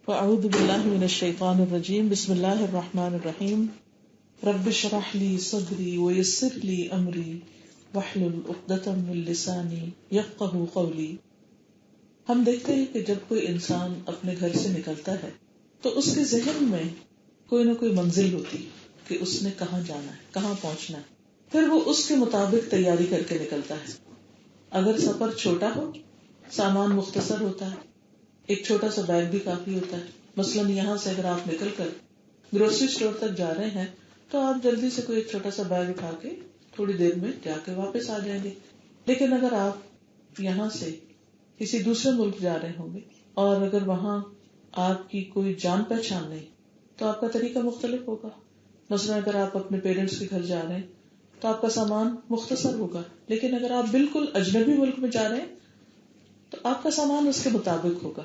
فاعوذ باللہ من الشیطان الرجیم بسم اللہ الرحمن الرحیم رب اشرح لی صدری ویسر لی امری واحلل عقدۃ من لسانی یفقہوا قولی۔ ہم دیکھتے ہیں کہ جب کوئی انسان اپنے گھر سے نکلتا ہے تو اس کے ذہن میں کوئی نہ کوئی منزل ہوتی کہ اس نے کہاں جانا ہے، کہاں پہنچنا ہے، پھر وہ اس کے مطابق تیاری کر کے نکلتا ہے۔ اگر سفر چھوٹا ہو، سامان مختصر ہوتا ہے، ایک چھوٹا سا بیگ بھی کافی ہوتا ہے۔ مثلاً یہاں سے اگر آپ نکل کر گروسری اسٹور تک جا رہے ہیں تو آپ جلدی سے کوئی ایک چھوٹا سا بیگ اٹھا کے تھوڑی دیر میں جا کے واپس آ جائیں گے۔ لیکن اگر آپ یہاں سے کسی دوسرے ملک جا رہے ہوں گے اور اگر وہاں آپ کی کوئی جان پہچان نہیں تو آپ کا طریقہ مختلف ہوگا۔ مثلاً اگر آپ اپنے پیرنٹس کے گھر جا رہے ہیں تو آپ کا سامان مختصر ہوگا، لیکن اگر آپ بالکل اجنبی ملک میں جا رہے ہیں تو آپ کا سامان اس کے مطابق ہوگا۔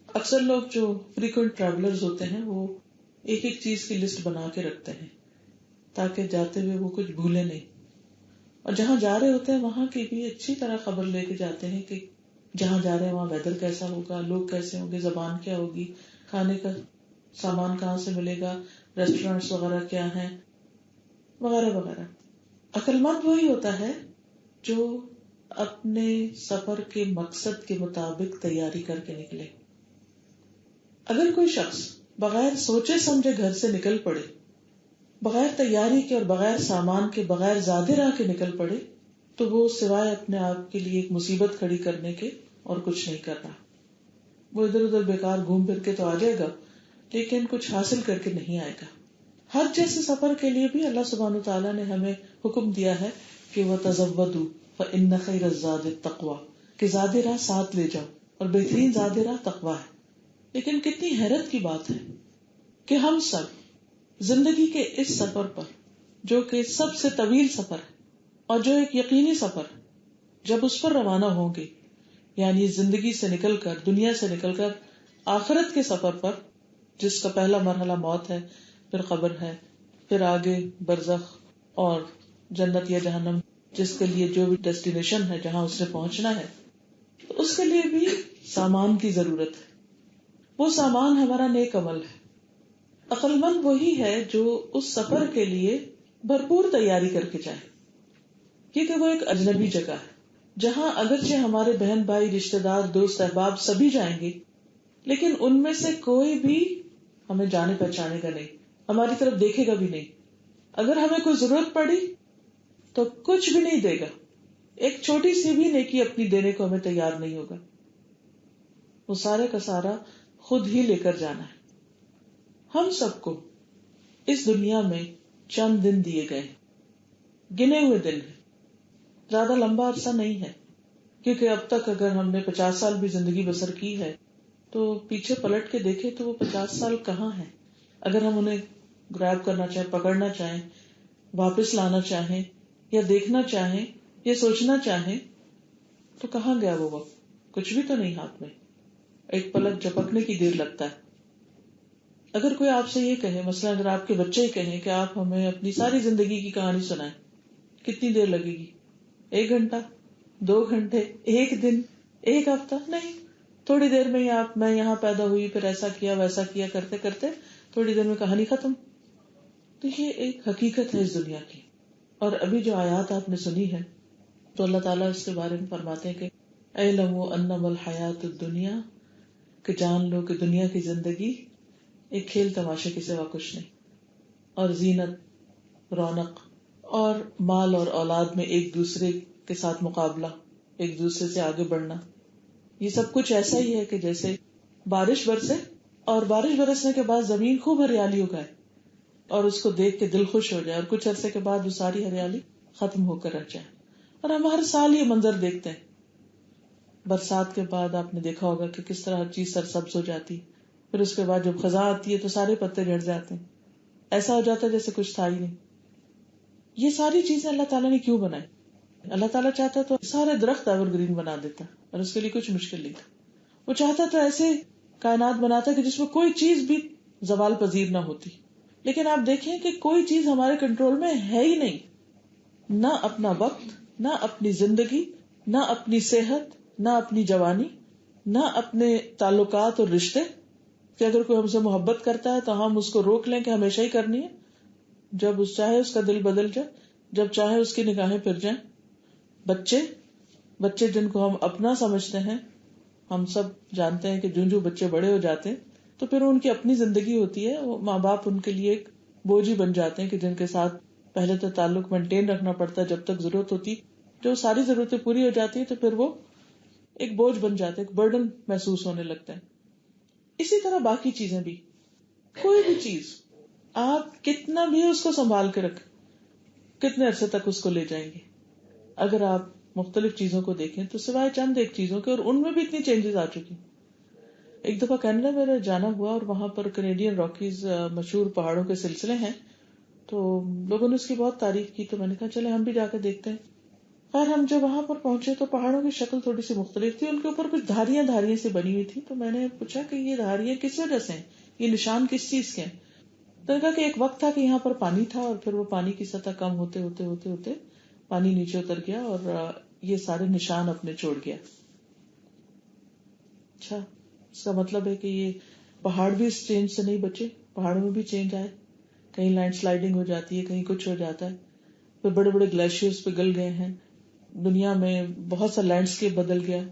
اکثر لوگ جو فریکوینٹ ٹریولرز ہوتے ہیں وہ ایک ایک چیز کی لسٹ بنا کے رکھتے ہیں تاکہ جاتے ہوئے وہ کچھ بھولے نہیں، اور جہاں جا رہے ہوتے ہیں وہاں کی بھی اچھی طرح خبر لے کے جاتے ہیں کہ جہاں جا رہے ہیں وہاں ویدر کیسا ہوگا، لوگ کیسے ہوں گے، زبان کیا ہوگی، کھانے کا سامان کہاں سے ملے گا، ریسٹورینٹس وغیرہ کیا ہیں، وغیرہ وغیرہ۔ عقل مند وہی ہوتا ہے جو اپنے سفر کے مقصد کے مطابق تیاری کر کے نکلے۔ اگر کوئی شخص بغیر سوچے سمجھے گھر سے نکل پڑے، بغیر تیاری کے اور بغیر سامان کے، بغیر زادے راہ کے نکل پڑے، تو وہ سوائے اپنے آپ کے لیے ایک مصیبت کھڑی کرنے کے اور کچھ نہیں کر رہا۔ وہ ادھر ادھر بیکار گھوم پھر کے تو آ جائے گا لیکن کچھ حاصل کر کے نہیں آئے گا۔ حج جیسے سفر کے لیے بھی اللہ سبحانہ تعالیٰ نے ہمیں حکم دیا ہے کہ وَتَزَوَّدُوا فَإِنَّ خَيْرَ الزَّادِ التَّقْوَىٰ، کہ زادِ راہ ساتھ لے جاؤ اور بہترین زادِ راہ تقویٰ ہے۔ لیکن کتنی حیرت کی بات ہے کہ ہم سب زندگی کے اس سفر پر، جو کہ سب سے طویل سفر ہے اور جو ایک یقینی سفر ہے، جب اس پر روانہ ہوں گے، یعنی زندگی سے نکل کر، دنیا سے نکل کر آخرت کے سفر پر، جس کا پہلا مرحلہ موت ہے، پھر قبر ہے، پھر آگے برزخ اور جنت یا جہنم، جس کے لیے جو بھی ڈیسٹینیشن ہے جہاں اس نے پہنچنا ہے، تو اس کے لیے بھی سامان کی ضرورت ہے۔ وہ سامان ہمارا نیک عمل ہے۔ عقل مند وہی ہے جو اس سفر کے لیے بھرپور تیاری کر کے جائے، کیونکہ وہ ایک اجنبی جگہ ہے جہاں اگرچہ ہمارے بہن بھائی، رشتے دار، دوست احباب سبھی جائیں گے، لیکن ان میں سے کوئی بھی ہمیں جانے پہچانے گا نہیں، ہماری طرف دیکھے گا بھی نہیں۔ اگر ہمیں کوئی ضرورت پڑی تو کچھ بھی نہیں دے گا، ایک چھوٹی سی بھی نیکی اپنی دینے کو ہمیں تیار نہیں ہوگا۔ وہ سارے کا سارا خود ہی لے کر جانا ہے۔ ہم سب کو اس دنیا میں چند دن دیے گئے، گنے ہوئے دن ہیں، زیادہ لمبا عرصہ نہیں ہے، کیونکہ اب تک اگر ہم نے 50 سال بھی زندگی بسر کی ہے تو پیچھے پلٹ کے دیکھیں تو وہ 50 سال کہاں ہیں۔ اگر ہم انہیں گریب کرنا چاہیں، پکڑنا چاہیں، واپس لانا چاہیں، یا دیکھنا چاہیں، یا سوچنا چاہیں تو کہاں گیا وہ وقت؟ کچھ بھی تو نہیں ہاتھ میں، ایک پلک جھپکنے کی دیر لگتا ہے۔ اگر کوئی آپ سے یہ کہے، مثلا اگر آپ کے بچے کہیں کہ آپ ہمیں اپنی ساری زندگی کی کہانی سنائیں، کتنی دیر لگے گی؟ 1 گھنٹہ، 2 گھنٹے، 1 دن، 1 ہفتہ؟ نہیں، تھوڑی دیر میں ہی میں یہاں پیدا ہوئی، پھر ایسا کیا ویسا کیا کرتے کرتے تھوڑی دیر میں کہانی ختم۔ تو یہ ایک حقیقت ہے اس دنیا کی۔ اور ابھی جو آیات آپ نے سنی ہے تو اللہ تعالیٰ اس کے بارے میں فرماتے ہیں کہ اعلموا انما الحیات الدنیا، کہ جان لو کہ دنیا کی زندگی ایک کھیل تماشے کے سوا کچھ نہیں، اور زینت، رونق، اور مال اور اولاد میں ایک دوسرے کے ساتھ مقابلہ، ایک دوسرے سے آگے بڑھنا، یہ سب کچھ ایسا ہی ہے کہ جیسے بارش برسے اور بارش برسنے کے بعد زمین خوب ہریالی اگائے اور اس کو دیکھ کے دل خوش ہو جائے، اور کچھ عرصے کے بعد وہ ساری ہریالی ختم ہو کر رہ جائے۔ اور ہم ہر سال یہ منظر دیکھتے ہیں۔ برسات کے بعد آپ نے دیکھا ہوگا کہ کس طرح ہر چیز سرسبز ہو جاتی، پھر اس کے بعد جب خزاں آتی ہے تو سارے پتے جھڑ جاتے ہیں، ایسا ہو جاتا ہے جیسے کچھ تھا ہی نہیں۔ یہ ساری چیزیں اللہ تعالیٰ نے کیوں بنائی؟ اللہ تعالیٰ چاہتا تو سارے درخت ایور گرین بنا دیتا، اور اس کے لیے کچھ مشکل نہیں تھا۔ وہ چاہتا تو ایسے کائنات بناتا کہ جس میں کوئی چیز بھی زوال پذیر نہ ہوتی، لیکن آپ دیکھیں کہ کوئی چیز ہمارے کنٹرول میں ہے ہی نہیں، نہ اپنا وقت، نہ اپنی زندگی، نہ اپنی صحت، نہ اپنی جوانی، نہ اپنے تعلقات اور رشتے، کہ اگر کوئی ہم سے محبت کرتا ہے تو ہم اس کو روک لیں کہ ہمیشہ ہی کرنی ہے، جب چاہے اس کا دل بدل جائے، جب چاہے اس کی نگاہیں پھر جائیں. بچے جن کو ہم اپنا سمجھتے ہیں، ہم سب جانتے ہیں کہ جو بچے بڑے ہو جاتے ہیں تو پھر ان کی اپنی زندگی ہوتی ہے، وہ ماں باپ ان کے لیے ایک بوجھ ہی بن جاتے ہیں کہ جن کے ساتھ پہلے تو تعلق مینٹین رکھنا پڑتا ہے جب تک ضرورت ہوتی. جو ساری ضرورتیں پوری ہو جاتی ہیں تو پھر وہ ایک بوجھ بن جاتے ہیں، ایک برڈن محسوس ہونے لگتا ہے. اسی طرح باقی چیزیں بھی، کوئی بھی چیز آپ کتنا بھی اس کو سنبھال کے رکھیں، کتنے عرصے تک اس کو لے جائیں گے. اگر آپ مختلف چیزوں کو دیکھیں تو سوائے چند ایک چیزوں کے، اور ان میں بھی اتنی چینجز آ چکی. ایک دفعہ کینیڈا میرا جانا ہوا اور وہاں پر کینیڈین راکیز مشہور پہاڑوں کے سلسلے ہیں، تو لوگوں نے اس کی بہت تعریف کی، تو میں نے کہا چلے ہم بھی جا کے دیکھتے ہیں. خیر ہم جب وہاں پر پہنچے تو پہاڑوں کی شکل تھوڑی سی مختلف تھی، ان کے اوپر کچھ دھاریاں سے بنی ہوئی تھی. تو میں نے پوچھا کہ یہ دھاریاں کس وجہ سے ہیں، یہ نشان کس چیز کے ہیں؟ تو نے کہا کہ ایک وقت تھا کہ یہاں پر پانی تھا اور پھر وہ پانی کی سطح کم ہوتے ہوتے ہوتے ہوتے پانی نیچے اتر گیا اور یہ سارے نشان اپنے چھوڑ گیا. اچھا، اس کا مطلب ہے کہ یہ پہاڑ بھی اس چینج سے نہیں بچے، پہاڑوں میں بھی چینج آئے، کہیں لینڈ سلائڈنگ ہو جاتی ہے، کہیں کچھ ہو جاتا ہے، پھر بڑے بڑے گلیشیئرز پگھل گئے ہیں، دنیا میں بہت سا لینڈسکیپ بدل گیا.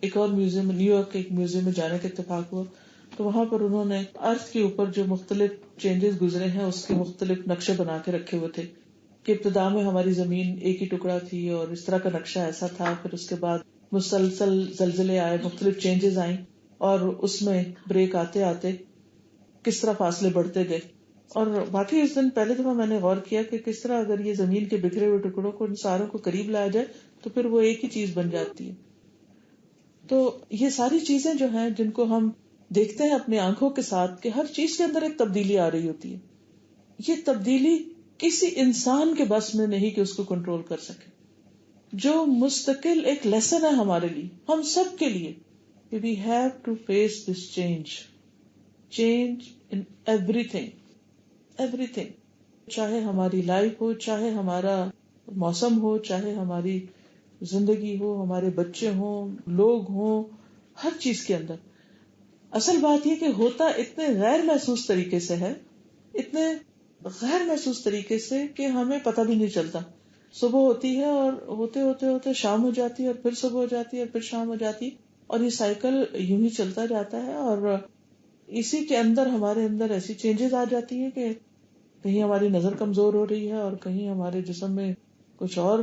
ایک اور میوزیم، نیو یارک کے ایک میوزیم میں جانے کا اتفاق ہوا تو وہاں پر انہوں نے ارتھ کے اوپر جو مختلف چینجز گزرے ہیں اس کے مختلف نقشے بنا کے رکھے ہوئے تھے کہ ابتدا میں ہماری زمین ایک ہی ٹکڑا تھی اور اس طرح کا نقشہ ایسا تھا، پھر اس کے بعد مسلسل زلزلے آئے، مختلف چینجز آئیں اور اس میں بریک آتے آتے کس طرح فاصلے بڑھتے گئے. اور باقی اس دن پہلے دفعہ میں نے غور کیا کہ کس طرح اگر یہ زمین کے بکھرے ہوئے ٹکڑوں کو ان ساروں کو قریب لایا جائے تو پھر وہ ایک ہی چیز بن جاتی ہے. تو یہ ساری چیزیں جو ہیں جن کو ہم دیکھتے ہیں اپنی آنکھوں کے ساتھ کہ ہر چیز کے اندر ایک تبدیلی آ رہی ہوتی ہے، یہ تبدیلی کسی انسان کے بس میں نہیں کہ اس کو کنٹرول کر سکے. جو مستقل ایک لیسن ہے ہمارے لیے، ہم سب کے لیے، کہ we have to face this change in ایوری تھنگ، چاہے ہماری لائف ہو، چاہے ہمارا موسم ہو، چاہے ہماری زندگی ہو، ہمارے بچے ہوں، لوگ ہوں، ہر چیز کے اندر. اصل بات یہ کہ ہوتا اتنے غیر محسوس طریقے سے ہے، اتنے غیر محسوس طریقے سے کہ ہمیں پتہ بھی نہیں چلتا. صبح ہوتی ہے اور ہوتے ہوتے ہوتے شام ہو جاتی ہے اور پھر صبح ہو جاتی ہے اور پھر شام ہو جاتی، اور یہ سائیکل یوں ہی چلتا جاتا ہے. اور اسی کے اندر ہمارے اندر ایسی چینجز آ جاتی ہیں کہ کہیں ہماری نظر کمزور ہو رہی ہے اور کہیں ہمارے جسم میں کچھ اور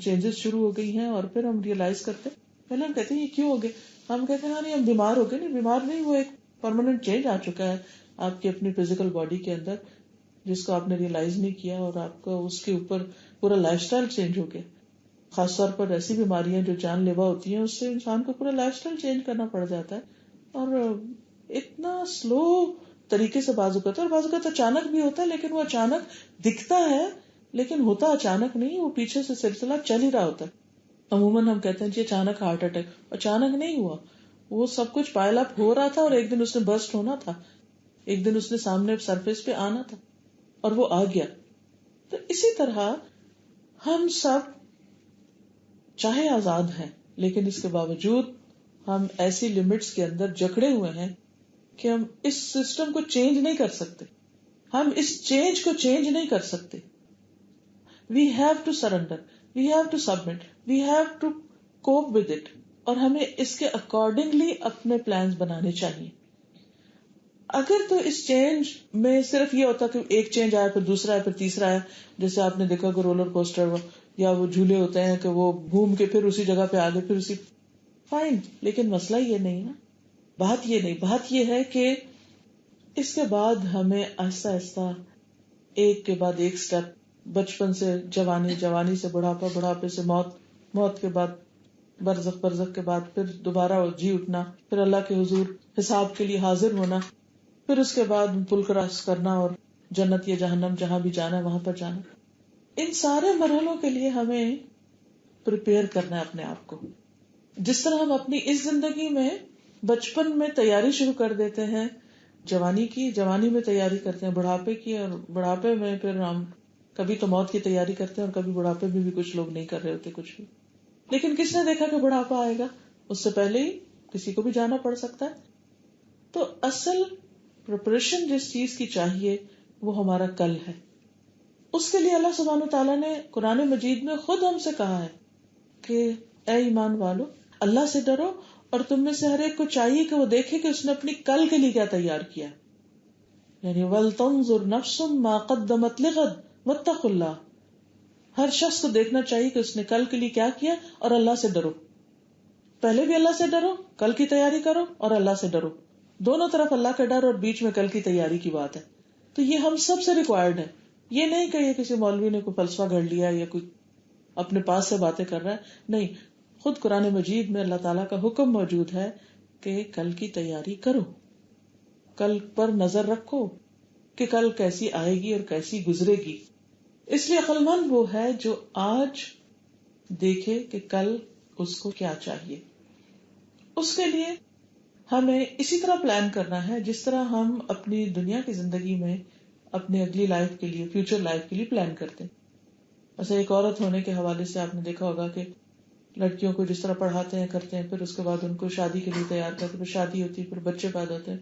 چینجز شروع ہو گئی ہیں، اور پھر ہم ریئلائز کرتے ہیں. پہلے ہم کہتے ہیں یہ کیوں ہو گئے، ہم کہتے ہیں ہاں نہیں ہم بیمار ہو گئے. نہیں، بیمار نہیں، وہ ایک پرماننٹ چینج آ چکا ہے آپ کی اپنی فزیکل باڈی کے اندر جس کو آپ نے ریئلائز نہیں کیا، اور آپ کا اس کے اوپر پورا لائف سٹائل چینج ہو گیا. خاص طور پر ایسی بیماریاں جو جان لیوا ہوتی ہیں، اس سے انسان کو پورا لائف سٹائل چینج کرنا پڑ جاتا ہے. اور اتنا سلو طریقے سے بعض اوقات، اور بعض اوقات اچانک بھی ہوتا ہے، لیکن وہ اچانک دکھتا ہے لیکن ہوتا اچانک نہیں، وہ پیچھے سے سلسلہ چل ہی رہا ہوتا ہے. عموماً ہم کہتے ہیں جی اچانک ہارٹ اٹیک، اچانک نہیں ہوا، وہ سب کچھ پائل اپ ہو رہا تھا اور ایک دن اس نے برسٹ ہونا تھا، ایک دن اس نے سامنے سرفیس پہ آنا تھا اور وہ آ گیا. تو اسی طرح ہم سب چاہے آزاد ہیں لیکن اس کے باوجود ہم ایسی لمٹس کے اندر جکڑے ہوئے ہیں کہ ہم اس سسٹم کو چینج نہیں کر سکتے، ہم اس چینج کو چینج نہیں کر سکتے. We have to surrender, we have to submit, we have to cope with it, اور ہمیں اس کے اکارڈنگلی اپنے پلانز بنانے چاہیے. اگر تو اس چینج میں صرف یہ ہوتا کہ ایک چینج آیا پھر دوسرا آیا پھر تیسرا آیا، جیسے آپ نے دیکھا کہ رولر کوسٹر یا وہ جھولے ہوتے ہیں کہ وہ گھوم کے پھر اسی جگہ پہ آگے پھر اسی، فائن، لیکن مسئلہ یہ نہیں نا، بات یہ نہیں، بات یہ ہے کہ اس کے بعد ہمیں آہستہ آہستہ ایک کے بعد ایک سٹیپ، بچپن سے جوانی، جوانی سے بڑھاپا، بڑھاپے سے موت، موت کے بعد برزخ، برزخ کے بعد پھر دوبارہ جی اٹھنا، پھر اللہ کے حضور حساب کے لیے حاضر ہونا، پھر اس کے بعد پل کراس کرنا اور جنت یا جہنم جہاں بھی جانا ہے وہاں پر جانا. ان سارے مرحلوں کے لیے ہمیں پریپیئر کرنا ہے اپنے آپ کو. جس طرح ہم اپنی اس زندگی میں بچپن میں تیاری شروع کر دیتے ہیں جوانی کی، جوانی میں تیاری کرتے ہیں بڑھاپے کی، اور بڑھاپے میں پھر ہم کبھی تو موت کی تیاری کرتے ہیں اور کبھی بڑھاپے میں بھی کچھ لوگ نہیں کر رہے ہوتے کچھ بھی. لیکن کس نے دیکھا کہ بڑھاپا آئے گا؟ اس سے پہلے ہی کسی کو بھی جانا پڑ سکتا ہے. تو اصل پریپریشن جس چیز کی چاہیے وہ ہمارا کل ہے. اس کے لیے اللہ سبحانہ تعالیٰ نے قرآن مجید میں خود ہم سے کہا ہے کہ اے ایمان والو اللہ سے ڈرو، اور تم میں سے ہر ایک کو چاہیے کہ وہ دیکھے کہ اس نے اپنی کل کے لیے کیا تیار کیا. یعنی وَلْتَنْظُرْ نَفْسٌ مَا قَدَّمَتْ لِغَدٍ وَاتَّقُوا اللَّهَ. ہر شخص کو دیکھنا چاہیے کہ اس نے کل کے لیے کیا کیا، اور اللہ سے ڈرو. پہلے بھی اللہ سے ڈرو، کل کی تیاری کرو، اور اللہ سے ڈرو. دونوں طرف اللہ کا ڈر اور بیچ میں کل کی تیاری کی بات ہے. تو یہ ہم سب سے ریکوائرڈ ہے. یہ نہیں کہ یہ کسی مولوی نے کوئی فلسفہ گھڑ لیا یا کوئی اپنے پاس سے باتیں کر رہا ہے. نہیں، خود قرآن مجید میں اللہ تعالیٰ کا حکم موجود ہے کہ کل کی تیاری کرو، کل پر نظر رکھو کہ کل کیسی آئے گی اور کیسی گزرے گی. اس لیے عقل مند وہ ہے جو آج دیکھے کہ کل اس کو کیا چاہیے. اس کے لیے ہمیں اسی طرح پلان کرنا ہے جس طرح ہم اپنی دنیا کی زندگی میں اپنی اگلی لائف کے لیے، فیوچر لائف کے لیے پلان کرتے ہیں. ایسے ایک عورت ہونے کے حوالے سے آپ نے دیکھا ہوگا کہ لڑکیوں کو جس طرح پڑھاتے ہیں کرتے ہیں، پھر اس کے بعد ان کو شادی کے لیے تیار کرتے، پھر شادی ہوتی ہے، پھر بچے پیدا ہوتے ہیں،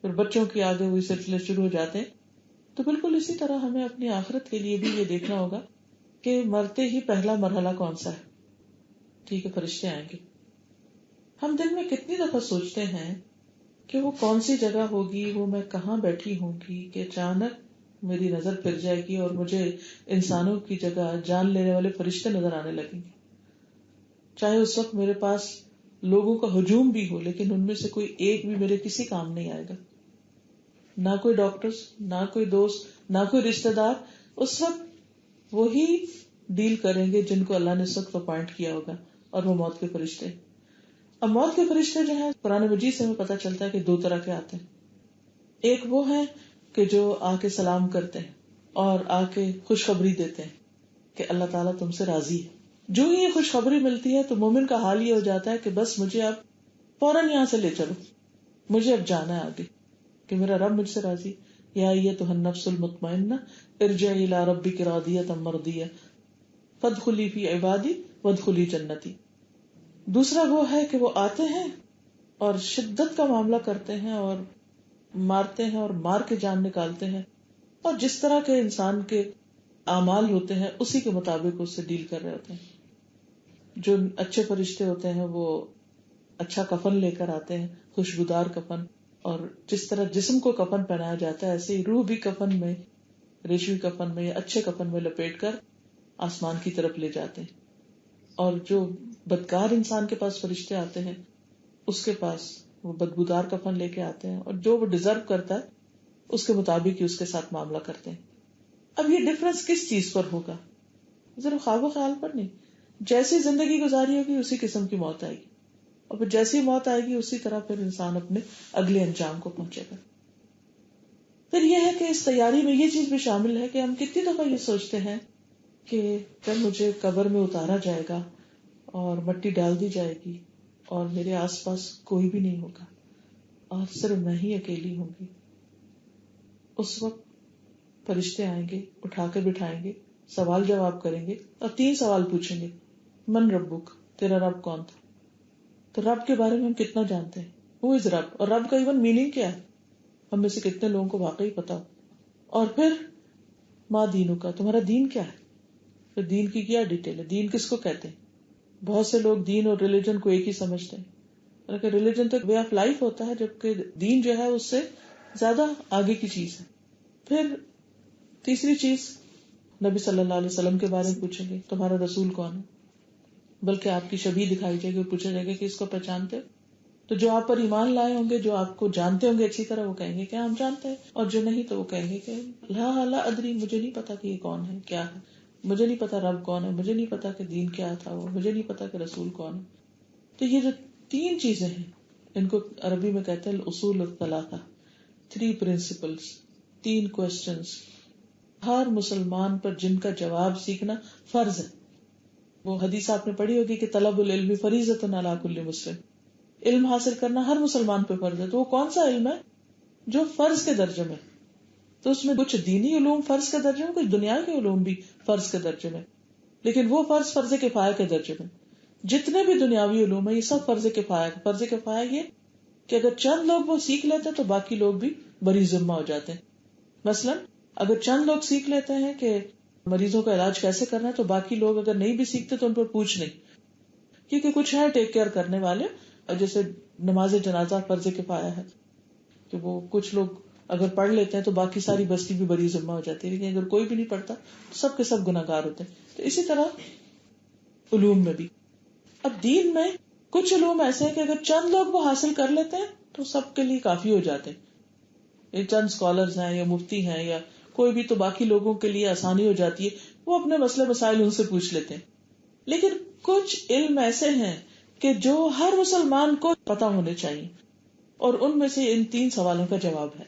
پھر بچوں کی آگے ہوئی سلسلے شروع ہو جاتے ہیں. تو بالکل اسی طرح ہمیں اپنی آخرت کے لیے بھی یہ دیکھنا ہوگا کہ مرتے ہی پہلا مرحلہ کون سا ہے. ٹھیک ہے، فرشتے آئیں گے. ہم دن میں کتنی دفعہ سوچتے ہیں کہ وہ کون سی جگہ ہوگی، وہ میں کہاں بیٹھی ہوں گی کہ اچانک میری نظر پھر جائے گی اور مجھے انسانوں کی جگہ جان لینے والے فرشتے نظر آنے لگیں گے. چاہے اس وقت میرے پاس لوگوں کا ہجوم بھی ہو، لیکن ان میں سے کوئی ایک بھی میرے کسی کام نہیں آئے گا. نہ کوئی ڈاکٹرز، نہ کوئی دوست، نہ کوئی رشتہ دار. اس وقت وہی ڈیل کریں گے جن کو اللہ نے اس وقت اپوائنٹ کیا ہوگا، اور وہ موت کے فرشتے. اب موت کے فرشتے جو ہیں قرآن مجید سے ہمیں پتہ چلتا ہے کہ دو طرح کے آتے ہیں. ایک وہ ہیں کہ جو آ کے سلام کرتے ہیں اور آ کے خوشخبری دیتے ہیں کہ اللہ تعالیٰ تم سے راضی ہے. جو ہی یہ خوشخبری ملتی ہے تو مومن کا حال یہ ہو جاتا ہے کہ بس مجھے اب فوراً یہاں سے لے چلو، مجھے اب جانا ہے آگے کہ میرا رب مجھ سے راضی. یا ایتھا النفس المطمئنہ ارجعی الی ربک راضیۃ مرضیہ فادخلی فی عبادی وادخلی جنتی. دوسرا وہ ہے کہ وہ آتے ہیں اور شدت کا معاملہ کرتے ہیں اور مارتے ہیں اور مار کے جان نکالتے ہیں، اور جس طرح کے انسان کے اعمال ہوتے ہیں اسی کے مطابق اس سے ڈیل کر رہے ہوتے ہیں. جو اچھے فرشتے ہوتے ہیں وہ اچھا کفن لے کر آتے ہیں، خوشبودار کفن، اور جس طرح جسم کو کفن پہنایا جاتا ہے ایسے ہی روح بھی کفن میں، ریشمی کفن میں یا اچھے کفن میں لپیٹ کر آسمان کی طرف لے جاتے ہیں. اور جو بدکار انسان کے پاس فرشتے آتے ہیں اس کے پاس وہ بدبودار کفن لے کے آتے ہیں، اور جو وہ ڈیزرو کرتا ہے اس کے مطابق ہی اس کے ساتھ معاملہ کرتے ہیں. اب یہ ڈفرنس کس چیز پر ہوگا؟ ذرا خواب و خیال پر نہیں. جیسی زندگی گزاری ہوگی اسی قسم کی موت آئے گی، اور پھر جیسی موت آئے گی اسی طرح پھر انسان اپنے اگلے انجام کو پہنچے گا. پھر یہ ہے کہ اس تیاری میں یہ چیز بھی شامل ہے کہ ہم کتنی دفعہ یہ سوچتے ہیں کہ جب مجھے قبر میں اتارا جائے گا اور مٹی ڈال دی جائے گی اور میرے آس پاس کوئی بھی نہیں ہوگا اور صرف میں ہی اکیلی ہوں گی، اس وقت فرشتے آئیں گے، اٹھا کے بٹھائیں گے، سوال جواب کریں گے اور 3 سوال پوچھیں گے. من ربک، تیرا رب کون تھا؟ تو رب کے بارے میں ہم کتنا جانتے ہیں؟ ہو از رب، اور رب کا ایون میننگ کیا ہے ہم میں سے کتنے لوگوں کو واقعی پتا ہو. اور پھر ما دینوں کا، تمہارا دین کیا ہے؟ پھر دین کی کیا ڈیٹیل ہے، دین کس کو کہتے ہیں؟ بہت سے لوگ دین اور ریلیجن کو ایک ہی سمجھتے ہیں، لیکن ریلیجن تو وے آف لائف ہوتا ہے، جبکہ دین جو ہے اس سے زیادہ آگے کی چیز ہے. پھر تیسری چیز نبی صلی اللہ علیہ وسلم کے بارے میں پوچھیں گے، تمہارا رسول کون ہے؟ بلکہ آپ کی شبیہ دکھائی جائے گی اور پوچھا جائے گا کہ اس کو پہچانتے ہو؟ تو جو آپ پر ایمان لائے ہوں گے، جو آپ کو جانتے ہوں گے اچھی طرح، وہ کہیں گے کہ ہم جانتے ہیں، اور جو نہیں تو وہ کہیں گے کہ لا ادری، مجھے نہیں پتا کہ یہ کون ہے، کیا ہے، مجھے نہیں پتا رب کون ہے، مجھے نہیں پتا کہ دین کیا تھا، وہ مجھے نہیں پتا کہ رسول کون ہے. تو یہ جو 3 چیزیں ہیں ان کو عربی میں کہتے ہیں الاصول الثلاثہ، 3 پرنسپلز، 3 کوسچنز ہر مسلمان پر جن کا جواب سیکھنا فرض ہے. وہ حدیث آپ نے پڑھی ہوگی کہ طلب العلم فریضۃ علی کل مسلم، علم حاصل کرنا ہر مسلمان پہ فرض ہے. تو وہ کون سا علم ہے جو فرض کے درجے میں؟ تو اس میں کچھ دینی علوم فرض کے درجے میں، کچھ دنیا کے علوم بھی فرض کے درجے میں، لیکن وہ فرض کفایہ کے درجے میں. جتنے بھی دنیاوی علوم ہیں یہ سب فرض کفایہ. فرض کفایہ یہ کہ اگر چند لوگ وہ سیکھ لیتے ہیں تو باقی لوگ بھی بری ذمہ ہو جاتے ہیں. مثلا اگر چند لوگ سیکھ لیتے ہیں کہ مریضوں کا علاج کیسے کرنا ہے تو باقی لوگ اگر نہیں بھی سیکھتے تو ان پر پوچھ نہیں، کیونکہ کچھ ہے ٹیک کیئر کرنے والے. اور جیسے نماز جنازہ فرض کفایہ ہے کہ وہ کچھ لوگ اگر پڑھ لیتے ہیں تو باقی ساری بستی بھی بری ذمہ ہو جاتی ہے، لیکن اگر کوئی بھی نہیں پڑھتا تو سب کے سب گناہگار ہوتے ہیں. تو اسی طرح علوم میں بھی، اب دین میں کچھ علوم ایسے ہیں کہ اگر چند لوگ وہ حاصل کر لیتے ہیں تو سب کے لیے کافی ہو جاتے ہیں. یہ چند اسکالرز ہیں یا مفتی ہیں یا کوئی بھی، تو باقی لوگوں کے لیے آسانی ہو جاتی ہے، وہ اپنے مسئلے مسائل ان سے پوچھ لیتے ہیں. لیکن کچھ علم ایسے ہیں کہ جو ہر مسلمان کو پتہ ہونے چاہیے، اور ان میں سے ان 3 سوالوں کا جواب ہے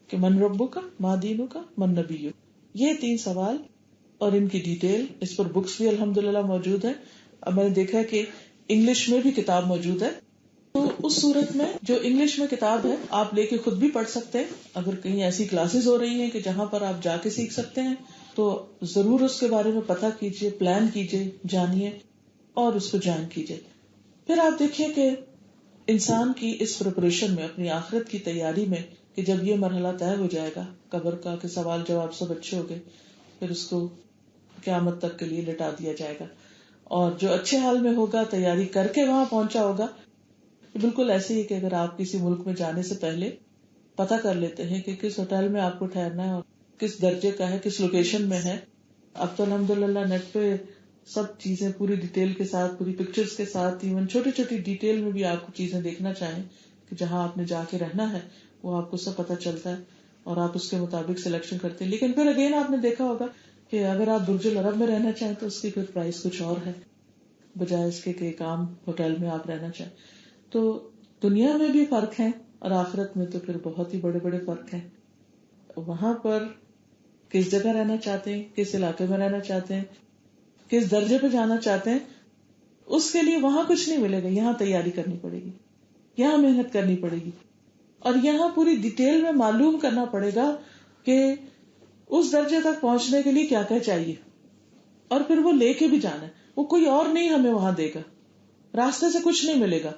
کہ من ربک، ما دینک، من نبیک. یہ 3 سوال اور ان کی ڈیٹیل، اس پر بکس بھی الحمدللہ موجود ہیں. اب میں نے دیکھا کہ انگلش میں بھی کتاب موجود ہے، تو اس صورت میں جو انگلش میں کتاب ہے آپ لے کے خود بھی پڑھ سکتے ہیں. اگر کہیں ایسی کلاسز ہو رہی ہیں کہ جہاں پر آپ جا کے سیکھ سکتے ہیں تو ضرور اس کے بارے میں پتہ کیجئے، پلان کیجئے، جانیے اور اس کو جوائن کیجئے. پھر آپ دیکھیے کہ انسان کی اس پریپریشن میں، اپنی آخرت کی تیاری میں، کہ جب یہ مرحلہ طے ہو جائے گا قبر کا کہ سوال جواب سب اچھے ہو گئے، پھر اس کو قیامت تک کے لیے لٹا دیا جائے گا. اور جو اچھے حال میں ہوگا، تیاری کر کے وہاں پہنچا ہوگا. بالکل ایسے ہی کہ اگر آپ کسی ملک میں جانے سے پہلے پتہ کر لیتے ہیں کہ کس ہوٹل میں آپ کو ٹھہرنا ہے اور کس درجے کا ہے، کس لوکیشن میں ہے. اب تو الحمدللہ نیٹ پہ سب چیزیں پوری ڈیٹیل کے ساتھ، پوری پکچرز کے ساتھ، ایون چھوٹی چھوٹی ڈیٹیل میں بھی آپ کو چیزیں دیکھنا چاہیں کہ جہاں آپ نے جا کے رہنا ہے وہ آپ کو سب پتہ چلتا ہے اور آپ اس کے مطابق سلیکشن کرتے ہیں. لیکن پھر اگین آپ نے دیکھا ہوگا کہ اگر آپ برج العرب میں رہنا چاہیں تو اس کی پھر پرائس کچھ اور ہے بجائے اس کے کہ ایک عام ہوٹل میں آپ رہنا چاہیں. تو دنیا میں بھی فرق ہے اور آخرت میں تو پھر بہت ہی بڑے بڑے فرق ہیں. وہاں پر کس جگہ رہنا چاہتے ہیں، کس علاقے میں رہنا چاہتے ہیں، کس درجے پہ جانا چاہتے ہیں، اس کے لیے وہاں کچھ نہیں ملے گا. یہاں تیاری کرنی پڑے گی، یہاں محنت کرنی پڑے گی، اور یہاں پوری ڈیٹیل میں معلوم کرنا پڑے گا کہ اس درجے تک پہنچنے کے لیے کیا کیا چاہیے، اور پھر وہ لے کے بھی جانا ہے. وہ کوئی اور نہیں ہمیں وہاں دے گا، راستے سے کچھ نہیں ملے گا.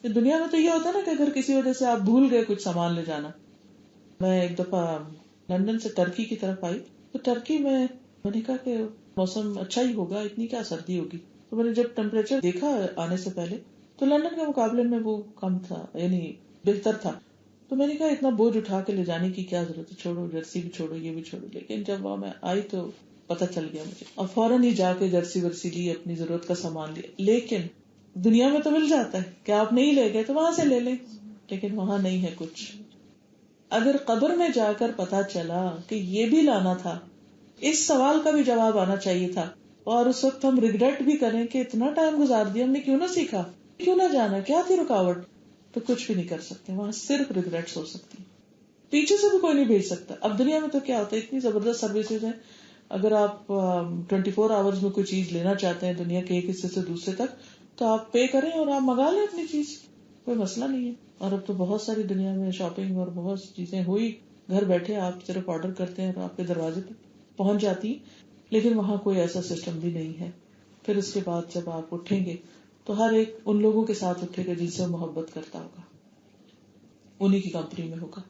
دنیا میں تو یہ ہوتا ہے نا کہ اگر کسی وجہ سے آپ بھول گئے کچھ سامان لے جانا. میں ایک دفعہ لندن سے ٹرکی کی طرف آئی تو ٹرکی میں نے کہا کہ موسم اچھا ہی ہوگا، اتنی کیا سردی ہوگی. تو میں نے جب ٹیمپریچر دیکھا آنے سے پہلے تو لندن کے مقابلے میں وہ کم تھا، یعنی بہتر تھا. تو میں نے کہا اتنا بوجھ اٹھا کے لے جانے کی کیا ضرورت ہے، چھوڑو، جرسی بھی چھوڑو، یہ بھی چھوڑو. لیکن جب وہاں میں آئی تو پتہ چل گیا مجھے، اور فوراً ہی جا کے جرسی ورسی لی، اپنی ضرورت کا سامان لیا. لیکن دنیا میں تو مل جاتا ہے کہ آپ نہیں لے گئے تو وہاں سے لے لیں، لیکن وہاں نہیں ہے کچھ. اگر قبر میں جا کر پتا چلا کہ یہ بھی لانا تھا، اس سوال کا بھی جواب آنا چاہیے تھا، اور اس وقت ہم ریگریٹ بھی کریں کہ اتنا ٹائم گزار دیا، ہم نے کیوں نہ سیکھا، کیوں نہ جانا، کیا تھی رکاوٹ، تو کچھ بھی نہیں کر سکتے. وہاں صرف ریگریٹس ہو سکتی، پیچھے سے بھی کوئی نہیں بھیج سکتا. اب دنیا میں تو کیا ہوتا ہے، اتنی زبردست سروسز ہیں. اگر آپ 24 آورز میں کوئی چیز لینا چاہتے ہیں دنیا کے ایک حصے سے دوسرے تک، تو آپ پے کریں اور آپ منگا لیں اپنی چیز، کوئی مسئلہ نہیں ہے. اور اب تو بہت ساری دنیا میں شاپنگ اور بہت سی چیزیں ہوئی، گھر بیٹھے آپ صرف آرڈر کرتے ہیں اور آپ کے دروازے پہ پہنچ جاتی. لیکن وہاں کوئی ایسا سسٹم بھی نہیں ہے. پھر اس کے بعد جب آپ اٹھیں گے تو ہر ایک ان لوگوں کے ساتھ اٹھے گا جن سے محبت کرتا ہوگا، انہی کی کمپنی میں ہوگا.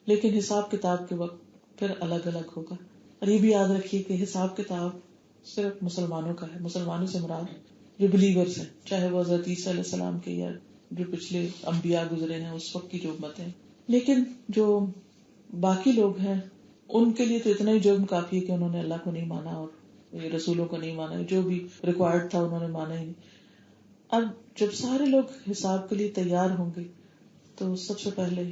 لیکن حساب کتاب کے وقت پھر الگ الگ ہوگا. اور یہ بھی یاد رکھیے کہ حساب کتاب صرف مسلمانوں کا ہے. مسلمانوں سے مراد جو بلیورز ہیں، چاہے وہ حضرت عیسیٰ علیہ السلام کے یا جو پچھلے انبیاء گزرے ہیں اس وقت کی جو امتیں. لیکن جو باقی لوگ ہیں ان کے لیے تو اتنا ہی جرم کافی ہے کہ انہوں نے اللہ کو نہیں مانا اور رسولوں کو نہیں مانا، جو بھی ریکوائرڈ تھا انہوں نے مانا ہی نہیں. اب جب سارے لوگ حساب کے لیے تیار ہوں گے تو سب سے پہلے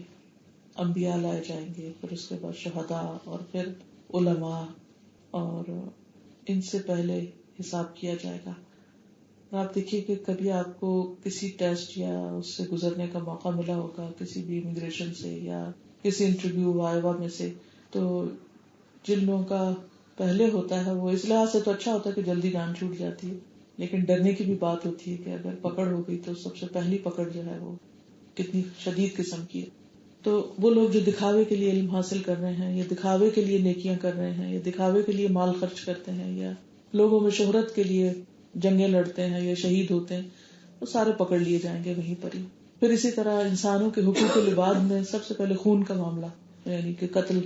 انبیاء لائے جائیں گے، پھر اس کے بعد شہداء، اور پھر علماء، اور ان سے پہلے حساب کیا جائے گا. آپ دیکھیے کہ کبھی آپ کو کسی ٹیسٹ یا اس سے گزرنے کا موقع ملا ہوگا، کسی بھی امیگریشن سے یا کسی انٹرویو وائوا میں سے، تو جن لوگوں کا پہلے ہوتا ہے وہ اس لحاظ سے تو اچھا ہوتا ہے کہ جلدی جان چھوٹ جاتی ہے، لیکن ڈرنے کی بھی بات ہوتی ہے کہ اگر پکڑ ہو گئی تو سب سے پہلی پکڑ جو ہے وہ کتنی شدید قسم کی ہے. تو وہ لوگ جو دکھاوے کے لیے علم حاصل کر رہے ہیں، یا دکھاوے کے لیے نیکیاں کر رہے ہیں، یا دکھاوے کے لیے مال خرچ کرتے ہیں، یا لوگوں میں شہرت کے لیے جنگیں لڑتے ہیں یا شہید ہوتے ہیں، وہ سارے پکڑ لیے جائیں گے وہیں پر ہی. پھر اسی طرح انسانوں کے حقوق العباد میں سب سے پہلے خون کا معاملہ، یعنی کہ قتل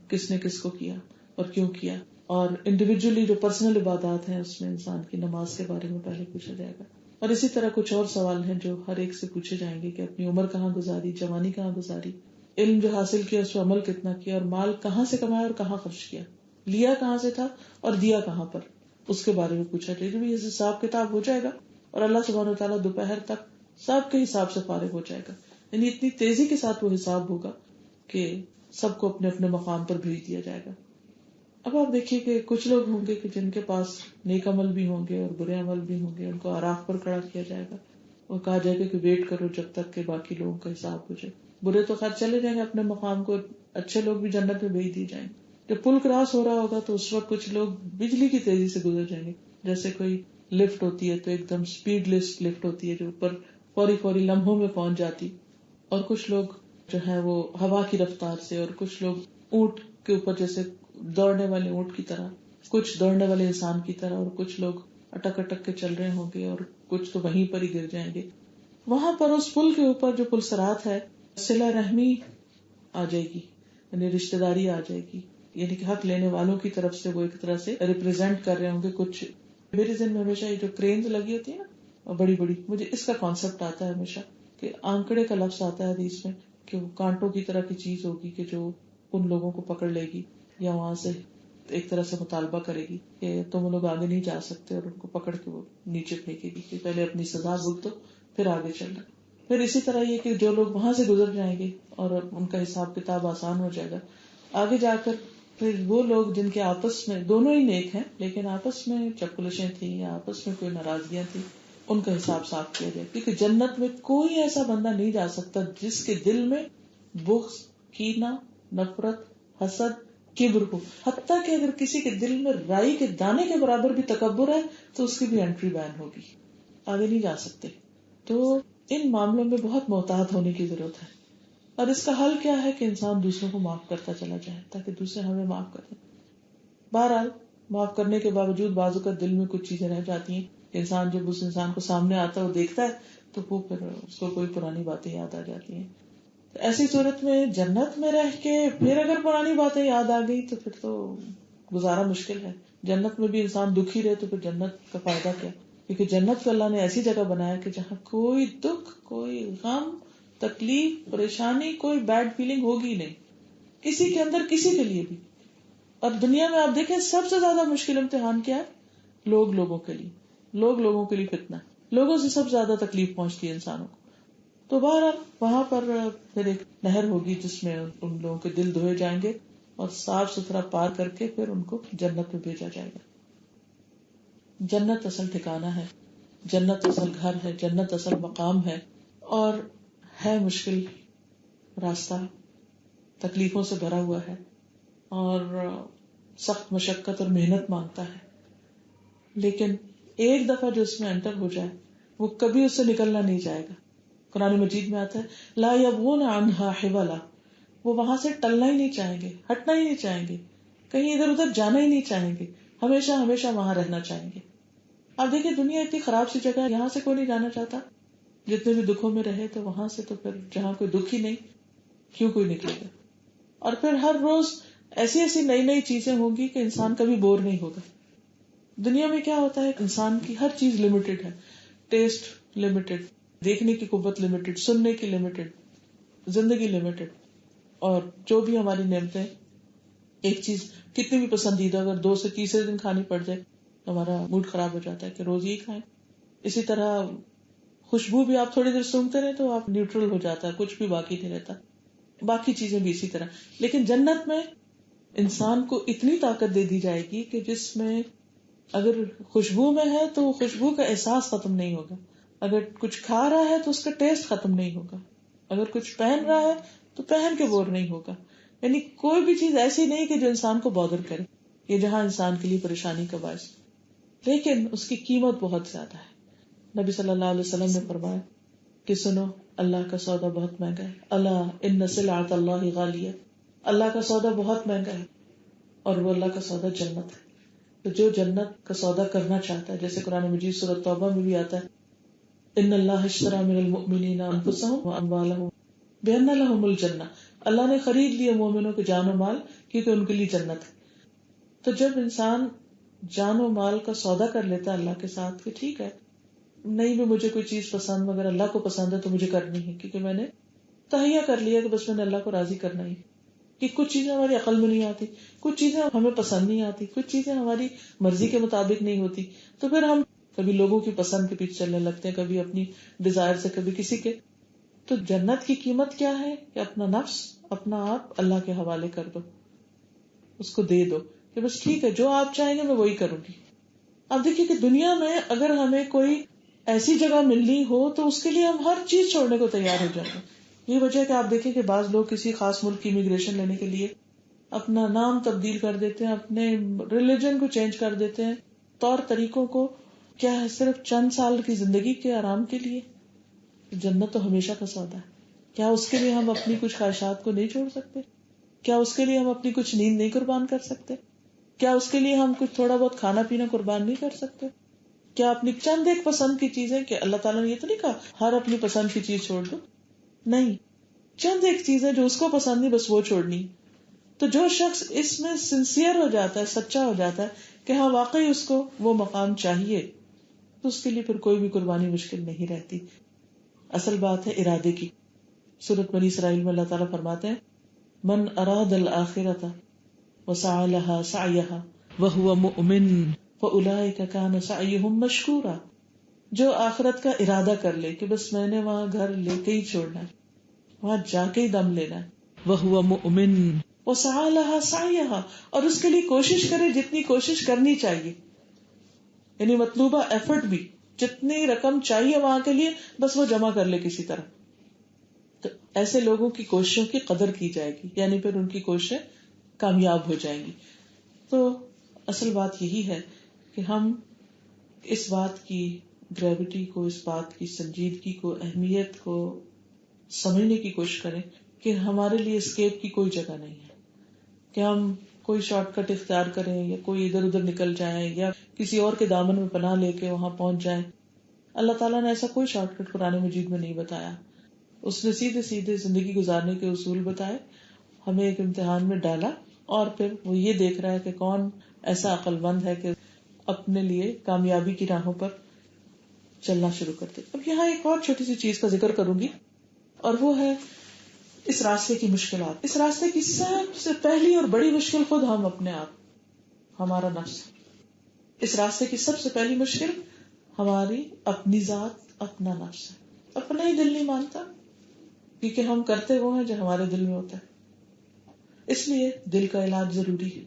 کس نے کس کو کیا اور کیوں کیا، اور انڈیویجولی جو پرسنل عبادات ہیں اس میں انسان کی نماز کے بارے میں پہلے پوچھا جائے گا، اور اسی طرح کچھ اور سوال ہیں جو ہر ایک سے پوچھے جائیں گے کہ اپنی عمر کہاں گزاری، جوانی کہاں گزاری، علم جو حاصل کیا اس پہ عمل کتنا کیا، اور مال کہاں سے کمایا اور کہاں خرچ کیا، لیا کہاں سے تھا اور دیا کہاں پر، اس کے بارے میں پوچھا جائے گا. یہ حساب کتاب ہو جائے گا اور اللہ سبحانہ و تعالیٰ دوپہر تک سب کے حساب سے فارغ ہو جائے گا. یعنی اتنی تیزی کے ساتھ وہ حساب ہوگا کہ سب کو اپنے اپنے مقام پر بھیج دیا جائے گا. اب آپ دیکھیے کہ کچھ لوگ ہوں گے کہ جن کے پاس نیک عمل بھی ہوں گے اور برے عمل بھی ہوں گے، ان کو آراف پر کھڑا کیا جائے گا اور کہا جائے گا کہ ویٹ کرو جب تک کہ باقی لوگوں کا حساب ہو جائے. برے تو خیر چلے جائیں گے اپنے مقام کو، اچھے لوگ بھی جنت میں بھیج دیے جائیں گے. جب پل کراس ہو رہا ہوگا تو اس وقت کچھ لوگ بجلی کی تیزی سے گزر جائیں گے. جیسے کوئی لفٹ ہوتی ہے تو ایک دم سپیڈ لیس لفٹ ہوتی ہے جو اوپر فوری لمحوں میں پہنچ جاتی، اور کچھ لوگ جو ہے وہ ہوا کی رفتار سے، اور کچھ لوگ اونٹ کے اوپر جیسے دوڑنے والے اونٹ کی طرح، کچھ دوڑنے والے انسان کی طرح، اور کچھ لوگ اٹک اٹک کے چل رہے ہوں گے اور کچھ تو وہیں پر ہی گر جائیں گے. وہاں پر اس پل کے اوپر جو پل صراط ہے، صلہ رحمی آ جائے گی، یعنی رشتہ داری آ جائے گی، یعنی کہ حق لینے والوں کی طرف سے وہ ایک طرح سے ریپرزینٹ کر رہے ہوں گے. کچھ میرے ذہن میں ہمیشہ یہ جو کرینز لگی ہوتی ہے نا بڑی بڑی، مجھے اس کا کانسیپٹ آتا ہے ہمیشہ کہ آنکڑے کا لفظ آتا ہے حدیث میں کہ وہ کانٹوں کی طرح کی چیز ہوگی کہ جو ان لوگوں کو پکڑ لے گی یا وہاں سے ایک طرح سے مطالبہ کرے گی کہ تم لوگ آگے نہیں جا سکتے، اور ان کو پکڑ کے وہ نیچے پھینکے گی کہ پہلے اپنی سزا بھگتو پھر آگے چلنا. پھر اسی طرح یہ کہ جو لوگ وہاں سے گزر جائیں گے اور ان کا حساب کتاب آسان ہو جائے گا، آگے جا کر پھر وہ لوگ جن کے آپس میں دونوں ہی نیک ہیں لیکن آپس میں چپلشیں تھیں یا آپس میں کوئی ناراضگیاں تھیں، ان کا حساب صاف کیا جائے. کیونکہ جنت میں کوئی ایسا بندہ نہیں جا سکتا جس کے دل میں بغض، کینہ، نفرت، حسد، کبر ہو. حتیٰ کہ اگر کسی کے دل میں رائی کے دانے کے برابر بھی تکبر ہے تو اس کی بھی انٹری بین ہوگی، آگے نہیں جا سکتے. تو ان معاملوں میں بہت محتاط ہونے کی ضرورت ہے. اور اس کا حل کیا ہے کہ انسان دوسروں کو معاف کرتا چلا جائے تاکہ دوسرے ہمیں معاف کر دیں. بہرحال معاف کرنے کے باوجود بعض اوقات دل میں کچھ چیزیں رہ جاتی ہیں. انسان جب اس انسان کو سامنے آتا ہے وہ دیکھتا ہے تو وہ پھر اس کو کوئی پرانی باتیں یاد آ جاتی ہیں. ایسی صورت میں جنت میں رہ کے پھر اگر پرانی باتیں یاد آ گئی تو پھر تو گزارا مشکل ہے. جنت میں بھی انسان دکھی رہے تو پھر جنت کا فائدہ کیا؟ کیونکہ جنت کو اللہ نے ایسی جگہ بنایا کہ جہاں کوئی دکھ، کوئی غم، تکلیف، پریشانی، کوئی بیڈ فیلنگ ہوگی نہیں کسی کے اندر، کسی کے لیے بھی. اور دنیا میں آپ دیکھیں سب سے زیادہ مشکل امتحان کیا ہے؟ لوگوں کے لیے فتنہ، لوگوں سے سب سے زیادہ تکلیف پہنچتی ہے انسانوں کو. تو بہرحال وہاں پر پھر ایک نہر ہوگی جس میں ان لوگوں کے دل دھوئے جائیں گے اور صاف ستھرا پار کر کے پھر ان کو جنت میں بھیجا جائے گا. جنت اصل ٹھکانہ ہے، جنت اصل گھر ہے، جنت اصل مقام ہے، اور ہے مشکل راستہ، تکلیفوں سے بھرا ہوا ہے اور سخت مشقت اور محنت مانگتا ہے. لیکن ایک دفعہ جو اس میں انٹر ہو جائے وہ کبھی اس سے نکلنا نہیں جائے گا. قرآن مجید میں آتا ہے لا یبغون عنہا حولا، وہ وہاں سے ٹلنا ہی نہیں چاہیں گے، ہٹنا ہی نہیں چاہیں گے، کہیں ادھر ادھر جانا ہی نہیں چاہیں گے، ہمیشہ وہاں رہنا چاہیں گے. آپ دیکھیں دنیا اتنی خراب سی جگہ ہے، یہاں سے کوئی نہیں جانا چاہتا. جتنے بھی دکھوں میں رہے تو وہاں سے تو پھر جہاں کوئی دکھ ہی نہیں کیوں کوئی نکلے گا. اور پھر ہر روز ایسی نئی چیزیں ہوں گی کہ انسان کبھی بور نہیں ہوگا. دنیا میں کیا ہوتا ہے، انسان کی ہر چیز لمیٹڈ ہے، ٹیسٹ لمیٹڈ، دیکھنے کی قوت لمیٹڈ، سننے کی لمیٹڈ، زندگی لمیٹڈ. اور جو بھی ہماری نعمتیں، ایک چیز کتنی بھی پسندیدہ اگر 2 سے تیسرے دن کھانی پڑ جائے ہمارا موڈ خراب ہو جاتا ہے کہ روز ہی کھائیں. اسی طرح خوشبو بھی آپ تھوڑی دیر سونگتے رہے تو آپ نیوٹرل ہو جاتا ہے، کچھ بھی باقی نہیں رہتا. باقی چیزیں بھی اسی طرح. لیکن جنت میں انسان کو اتنی طاقت دے دی جائے گی کہ جس میں اگر خوشبو میں ہے تو خوشبو کا احساس ختم نہیں ہوگا، اگر کچھ کھا رہا ہے تو اس کا ٹیسٹ ختم نہیں ہوگا، اگر کچھ پہن رہا ہے تو پہن کے بور نہیں ہوگا. یعنی کوئی بھی چیز ایسی نہیں کہ جو انسان کو بادر کرے، یہ جہاں انسان کے لیے پریشانی کا باعث. لیکن اس کی قیمت بہت زیادہ ہے. نبی صلی اللہ علیہ وسلم نے فرمایا کہ سنو اللہ کا سودا بہت مہنگا ہے. اللہ ان سلعۃ اللہ غالیہ، اللہ کا سودا بہت مہنگا ہے اور وہ اللہ کا سودا جنت ہے. تو جو جنت کا سودا کرنا چاہتا ہے، جیسے قرآن مجید سورۃ توبہ میں بھی آتا ہے ان اللہ اشتری من المؤمنین انفسهم واموالهم بان لهم الجنہ، اللہ نے خرید لیے مومنوں کے جان و مال کیونکہ ان کے لیے جنت ہے. تو جب انسان جان و مال کا سودا کر لیتا ہے اللہ کے ساتھ کہ ٹھیک ہے نہیں بھی مجھے کوئی چیز پسند مگر اللہ کو پسند ہے تو مجھے کرنی ہے، کیونکہ میں نے تہیہ کر لیا کہ بس میں نے اللہ کو راضی کرنا ہی. کہ کچھ چیزیں ہماری عقل میں نہیں آتی، کچھ چیزیں ہمیں پسند نہیں آتی، کچھ چیزیں ہماری مرضی کے مطابق نہیں ہوتی، تو پھر ہم کبھی لوگوں کی پسند کے پیچھے چلنے لگتے ہیں، کبھی اپنی ڈیزائر سے، کبھی کسی کے. تو جنت کی قیمت کیا ہے کہ اپنا نفس، اپنا آپ اللہ کے حوالے کر دو، اس کو دے دو کہ بس ٹھیک ہے جو آپ چاہیں گے میں وہی کروں گی. اب دیکھیے کہ دنیا میں اگر ہمیں کوئی ایسی جگہ ملنی ہو تو اس کے لیے ہم ہر چیز چھوڑنے کو تیار ہو جائیں گے. یہ وجہ ہے کہ آپ دیکھیں کہ بعض لوگ کسی خاص ملک کی امیگریشن لینے کے لیے اپنا نام تبدیل کر دیتے ہیں، اپنے ریلیجن کو چینج کر دیتے ہیں، طور طریقوں کو، کیا ہے صرف چند سال کی زندگی کے آرام کے لیے. جنت تو ہمیشہ کا سودا ہے. کیا اس کے لیے ہم اپنی کچھ خواہشات کو نہیں چھوڑ سکتے؟ کیا اس کے لیے ہم اپنی کچھ نیند نہیں قربان کر سکتے؟ کیا اس کے لیے ہم کچھ تھوڑا بہت کھانا پینا قربان نہیں کر سکتے؟ کیا اپنی چند ایک پسند کی چیزیں، کہ اللہ تعالیٰ نے یہ تو نہیں کہا ہر اپنی پسند کی چیز چھوڑ دو، نہیں، چند ایک چیزیں جو اس کو پسند نہیں بس وہ چھوڑنی. تو جو شخص اس میں سنسیئر ہو جاتا ہے، سچا ہو جاتا ہے کہ ہاں واقعی اس کو وہ مقام چاہیے، تو اس کے لیے پھر کوئی بھی قربانی مشکل نہیں رہتی. اصل بات ہے ارادے کی. سورۃ بنی اسرائیل میں اللہ تعالیٰ فرماتے ہیں من اراد الآخرۃ وسعى لها سعيها وهو مؤمن فأولئك كان سعيهم مشكورا. جو آخرت کا ارادہ کر لے کہ بس میں نے وہاں گھر لے کے ہی چھوڑنا ہے، وہاں جا کے ہی دم لینا ہے، وهو مؤمن وسعى لها سعيها، اور اس کے لیے کوشش کرے جتنی کوشش کرنی چاہیے، یعنی مطلوبہ ایفرٹ بھی جتنی رقم چاہیے وہاں کے لیے بس وہ جمع کر لے کسی طرح. تو ایسے لوگوں کی کوششوں کی قدر کی جائے گی، یعنی پھر ان کی کوششیں کامیاب ہو جائیں گی. تو اصل بات یہی ہے کہ ہم اس بات کی گریوٹی کو، اس بات کی سنجیدگی کو، اہمیت کو سمجھنے کی کوشش کریں کہ ہمارے لیے اسکیپ کی کوئی جگہ نہیں ہے کہ ہم کوئی شارٹ کٹ اختیار کریں یا کوئی ادھر ادھر نکل جائیں یا کسی اور کے دامن میں پناہ لے کے وہاں پہنچ جائیں. اللہ تعالیٰ نے ایسا کوئی شارٹ کٹ قرآن مجید میں نہیں بتایا. اس نے سیدھے سیدھے زندگی گزارنے کے اصول بتائے، ہمیں ایک امتحان میں ڈالا، اور پھر وہ یہ دیکھ رہا ہے کہ کون ایسا عقل مند ہے کہ اپنے لیے کامیابی کی راہوں پر چلنا شروع کر دے. اب یہاں ایک اور چھوٹی سی چیز کا ذکر کروں گی، اور وہ ہے اس راستے کی مشکلات. اس راستے کی سب سے پہلی اور بڑی مشکل خود ہم اپنے آپ، ہمارا نفس. اس راستے کی سب سے پہلی مشکل ہماری اپنی ذات، اپنا نفس ہے. اپنا ہی دل نہیں مانتا، کیونکہ ہم کرتے وہ ہیں جو ہمارے دل میں ہوتا ہے. اس لیے دل کا علاج ضروری ہے،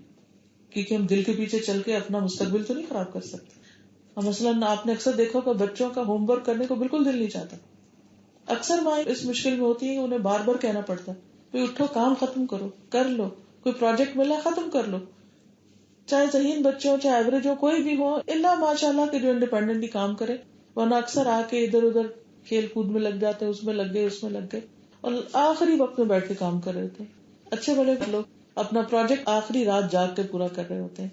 کیونکہ ہم دل کے پیچھے چل کے اپنا مستقبل تو نہیں خراب کر سکتے. مثلاً آپ نے اکثر دیکھا کہ بچوں کا ہوم ورک کرنے کو بالکل دل نہیں چاہتا. اکثر مائیں اس مشکل میں ہوتی ہے، انہیں بار بار کہنا پڑتا ہے کہ اٹھو، کام ختم کرو، کر لو، کوئی پروجیکٹ ملا ختم کر لو. چاہے ذہین بچے ہو، چاہے ایوریج ہو، کوئی بھی ہو، اللہ ماشاء اللہ کہ جو انڈیپینڈنٹلی کام کرے، ورنہ اکثر آ کے ادھر ادھر کھیل کود میں لگ جاتے ہیں، اس میں لگ گئے، اس میں لگ گئے، اور آخری وقت میں بیٹھ کے کام کر رہے ہوتے ہیں. اچھے بڑے لوگ اپنا پروجیکٹ آخری رات جاگ کے پورا کر رہے ہوتے ہیں.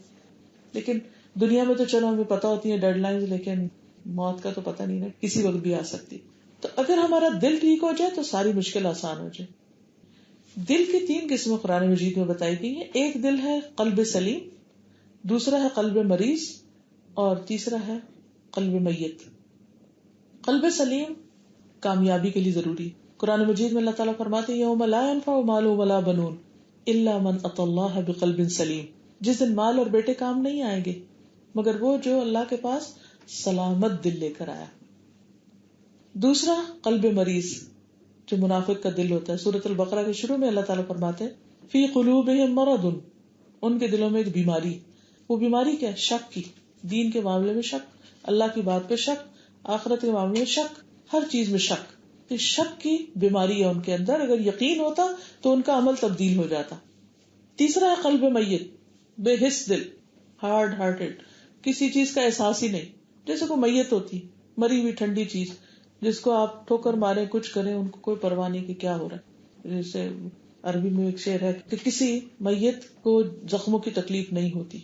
لیکن دنیا میں تو چلو ہمیں پتا ہوتی ہے ڈیڈ لائنز، لیکن موت کا تو پتہ نہیں نا، کسی وقت بھی آ سکتی. تو اگر ہمارا دل ٹھیک ہو جائے تو ساری مشکل آسان ہو جائے. دل کی 3 قسمیں قرآن مجید میں بتائی گئی ہیں. ایک دل ہے قلب سلیم، دوسرا ہے قلب مریض، اور تیسرا ہے قلب میت. قلب سلیم کامیابی کے لیے ضروری. قرآن مجید میں اللہ تعالیٰ فرماتے ہیں یوم لا ينفع مال ولا بنون الا من اتى الله بقلب سلیم. جس دن مال اور بیٹے کام نہیں آئیں گے مگر وہ جو اللہ کے پاس سلامت دل لے کر آیا. دوسرا قلب مریض، جو منافق کا دل ہوتا ہے. سورۃ البقرہ کے شروع میں اللہ تعالیٰ فرماتے ہیں فی قلوبہم مرض، ان کے دلوں میں ایک بیماری. وہ بیماری کیا ہے؟ شک کی. دین کے معاملے میں شک، اللہ کی بات پہ شک، آخرت کے معاملے میں شک، ہر چیز میں شک. تو شک کی بیماری ہے ان کے اندر. اگر یقین ہوتا تو ان کا عمل تبدیل ہو جاتا. تیسرا ہے قلب میت، بے حس دل، ہارڈ ہارٹڈ، کسی چیز کا احساس ہی نہیں. جیسے کوئی میت ہوتی، مری ہوئی ٹھنڈی چیز جس کو آپ ٹھوکر مارے کچھ کریں ان کو کوئی پرواہ نہیں کہ کیا ہو رہا ہے. جیسے عربی میں ایک شعر ہے کہ کسی میت کو زخموں کی تکلیف نہیں ہوتی.